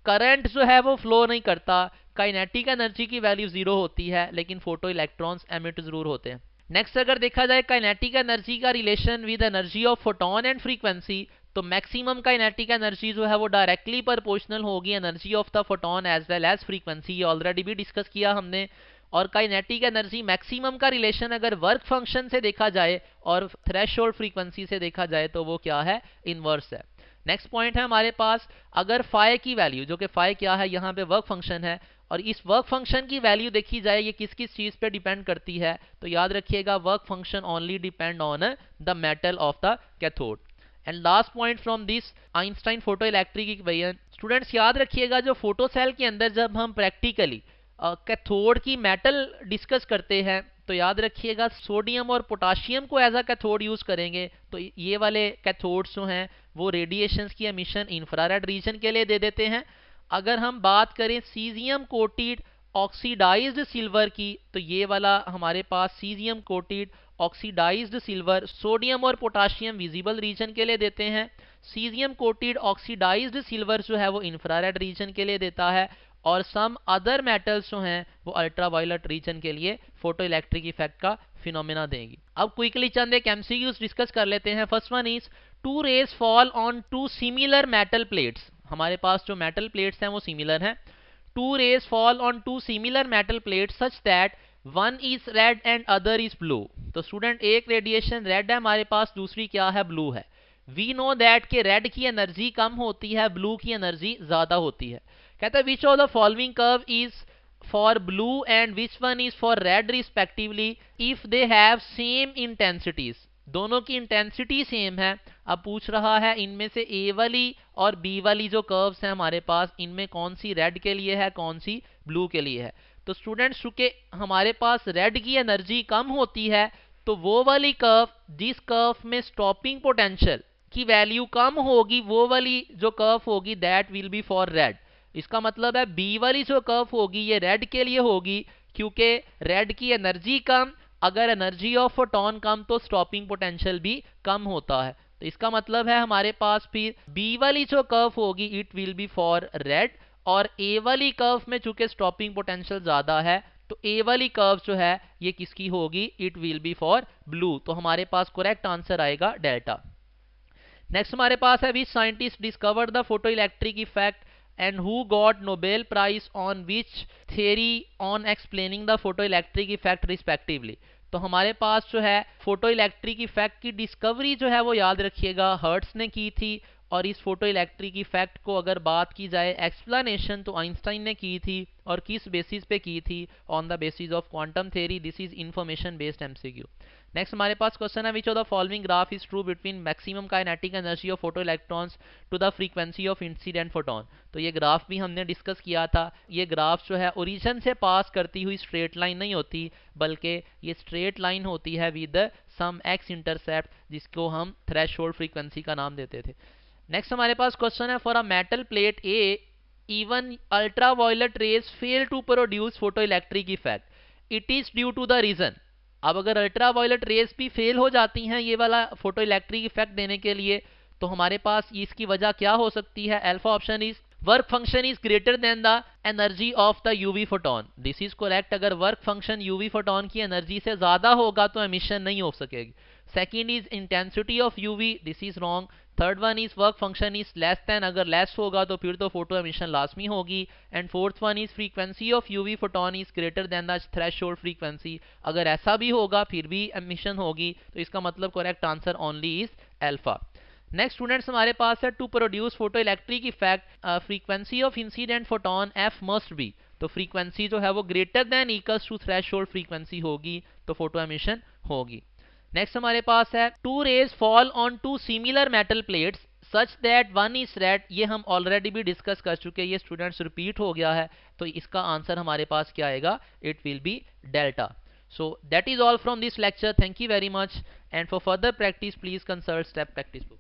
Speaker 1: करंट जो है वो फ्लो नहीं करता, काइनेटिक एनर्जी की वैल्यू जीरो होती है, लेकिन फोटो इलेक्ट्रॉन्स एमिट जरूर होते हैं। नेक्स्ट अगर देखा जाए काइनेटिक एनर्जी का relation with energy of photon and frequency, तो मैक्सिमम काइनेटिक एनर्जी जो है वो डायरेक्टली प्रोपोर्शनल होगी energy of the photon as well as frequency, ये ऑलरेडी भी डिस्कस किया हमने। और काइनेटिक एनर्जी मैक्सिमम का रिलेशन अगर वर्क फंक्शन से देखा जाए और थ्रेशोल्ड फ्रीक्वेंसी से देखा जाए तो वो क्या है, इनवर्स है। नेक्स्ट पॉइंट है हमारे पास, अगर फाई की वैल्यू, जो कि फाई क्या है यहाँ पे वर्क फंक्शन है, और इस वर्क फंक्शन की वैल्यू देखी जाए ये किस किस चीज पे डिपेंड करती है, तो याद रखिएगा work function only depend on the metal of the cathode. And last point from this Einstein photoelectric equation, students याद रखिएगा जो फोटो सेल के अंदर जब हम प्रैक्टिकली कैथोड की मेटल डिस्कस करते हैं तो याद रखिएगा सोडियम और पोटाशियम को एज अ कैथोड यूज करेंगे, तो ये वाले कैथोड्स जो हैं वो रेडिएशंस की एमिशन इंफ्रारेड रीजन के लिए दे देते हैं। अगर हम बात करें सीजियम कोटेड ऑक्सीडाइज्ड सिल्वर की, तो ये वाला हमारे पास caesium coated oxidised silver sodium और पोटाशियम विजिबल रीजन के लिए देते हैं। सीजियम कोटेड ऑक्सीडाइज्ड सिल्वर जो है वो इंफ्रारेड रीजन के लिए देता है, और सम अदर मेटल्स जो हैं वो अल्ट्रावायलेट रीजन के लिए फोटो इलेक्ट्रिक इफेक्ट का फिनोमेना देंगी। अब क्विकली चंद एक एमसीक्यूज डिस्कस कर लेते हैं। First one is two rays fall on two similar metal plates, हमारे पास जो मेटल प्लेट्स हैं वो सिमिलर हैं। Two rays fall on two similar metal plates such that one is red and other is blue. तो student एक radiation red है हमारे पास, दूसरी क्या है, ब्लू है। वी नो दैट के रेड की एनर्जी कम होती है, ब्लू की एनर्जी ज्यादा होती है। कहता है which of the following curve is for blue and which one is for red respectively if they have same intensities, दोनों की इंटेंसिटी सेम है। अब पूछ रहा है इनमें से ए वाली और बी वाली जो कर्व्स हैं हमारे पास, इनमें कौन सी रेड के लिए है, कौन सी ब्लू के लिए है। तो स्टूडेंट्स चूंकि हमारे पास रेड की एनर्जी कम होती है तो वो वाली कर्व, जिस कर्व में स्टॉपिंग पोटेंशियल की वैल्यू कम होगी, वो वाली जो कर्व होगी that will B for red. इसका मतलब है बी वाली जो कर्व होगी ये रेड के लिए होगी, क्योंकि रेड की एनर्जी कम, अगर एनर्जी ऑफ फोटोन कम तो स्टॉपिंग पोटेंशियल भी कम होता है। तो इसका मतलब है हमारे पास फिर बी वाली जो कर्व होगी it will B for red, और ए वाली कर्व में चूंकि स्टॉपिंग पोटेंशियल ज्यादा है तो ए वाली कर्व जो है ये किसकी होगी, it will B for blue. तो हमारे पास करेक्ट आंसर आएगा डेल्टा। नेक्स्ट हमारे पास है which scientist discovered the photo electric effect and who got Nobel Prize on which theory on explaining the photoelectric effect respectively। तो हमारे पास जो है फोटो इलेक्ट्रिक इफेक्ट की डिस्कवरी जो है वो याद रखिएगा हर्ट्स ने की थी, और इस फोटो इलेक्ट्रिक इफेक्ट को अगर बात की जाए एक्सप्लेनेशन तो आइंस्टाइन ने की थी, और किस बेसिस पे की थी, on the basis of quantum theory. This is information based MCQ. Next हमारे पास क्वेश्चन है which of the following graph is true between maximum kinetic energy of photo electrons to the frequency of incident photon. तो ये graph भी हमने discuss किया था। ये ग्राफ जो है ओरिजिन से पास करती हुई स्ट्रेट लाइन नहीं होती, बल्कि ये स्ट्रेट लाइन होती है विद सम एक्स इंटरसेप्ट, जिसको हम थ्रेशोल्ड फ्रीक्वेंसी का नाम देते थे। नेक्स्ट हमारे पास क्वेश्चन है for a metal plate a even ultraviolet rays fail to produce photo electric effect, it is due to the reason. अब अगर अल्ट्रावायलेट रेज भी फेल हो जाती हैं ये वाला फोटो इलेक्ट्रिक इफेक्ट देने के लिए, तो हमारे पास इसकी वजह क्या हो सकती है। Alpha option is work function is greater than the energy of the UV photon. This is correct. अगर वर्क फंक्शन यूवी फोटोन की एनर्जी से ज्यादा होगा तो एमिशन नहीं हो सकेगी। Second is intensity of UV, this is wrong. Third one is work function is less than, अगर लेस होगा तो फिर तो फोटो एमिशन लाजमी होगी। And fourth one is frequency of UV photon is greater than the threshold frequency, अगर ऐसा भी होगा फिर भी एमिशन होगी, तो इसका मतलब correct answer only is alpha. Next students हमारे पास है to produce photo electric effect frequency of incident photon F must be. तो फ्रीक्वेंसी जो है वो greater than equals to threshold frequency होगी, तो फोटो एमिशन होगी। नेक्स्ट हमारे पास है two rays fall on two similar metal plates such that one is red. ये हम ऑलरेडी भी डिस्कस कर चुके हैं, ये स्टूडेंट्स रिपीट हो गया है, तो इसका आंसर हमारे पास क्या आएगा, it will be delta. So that is all from this lecture. Thank you very much, and for further practice please consult step practice book.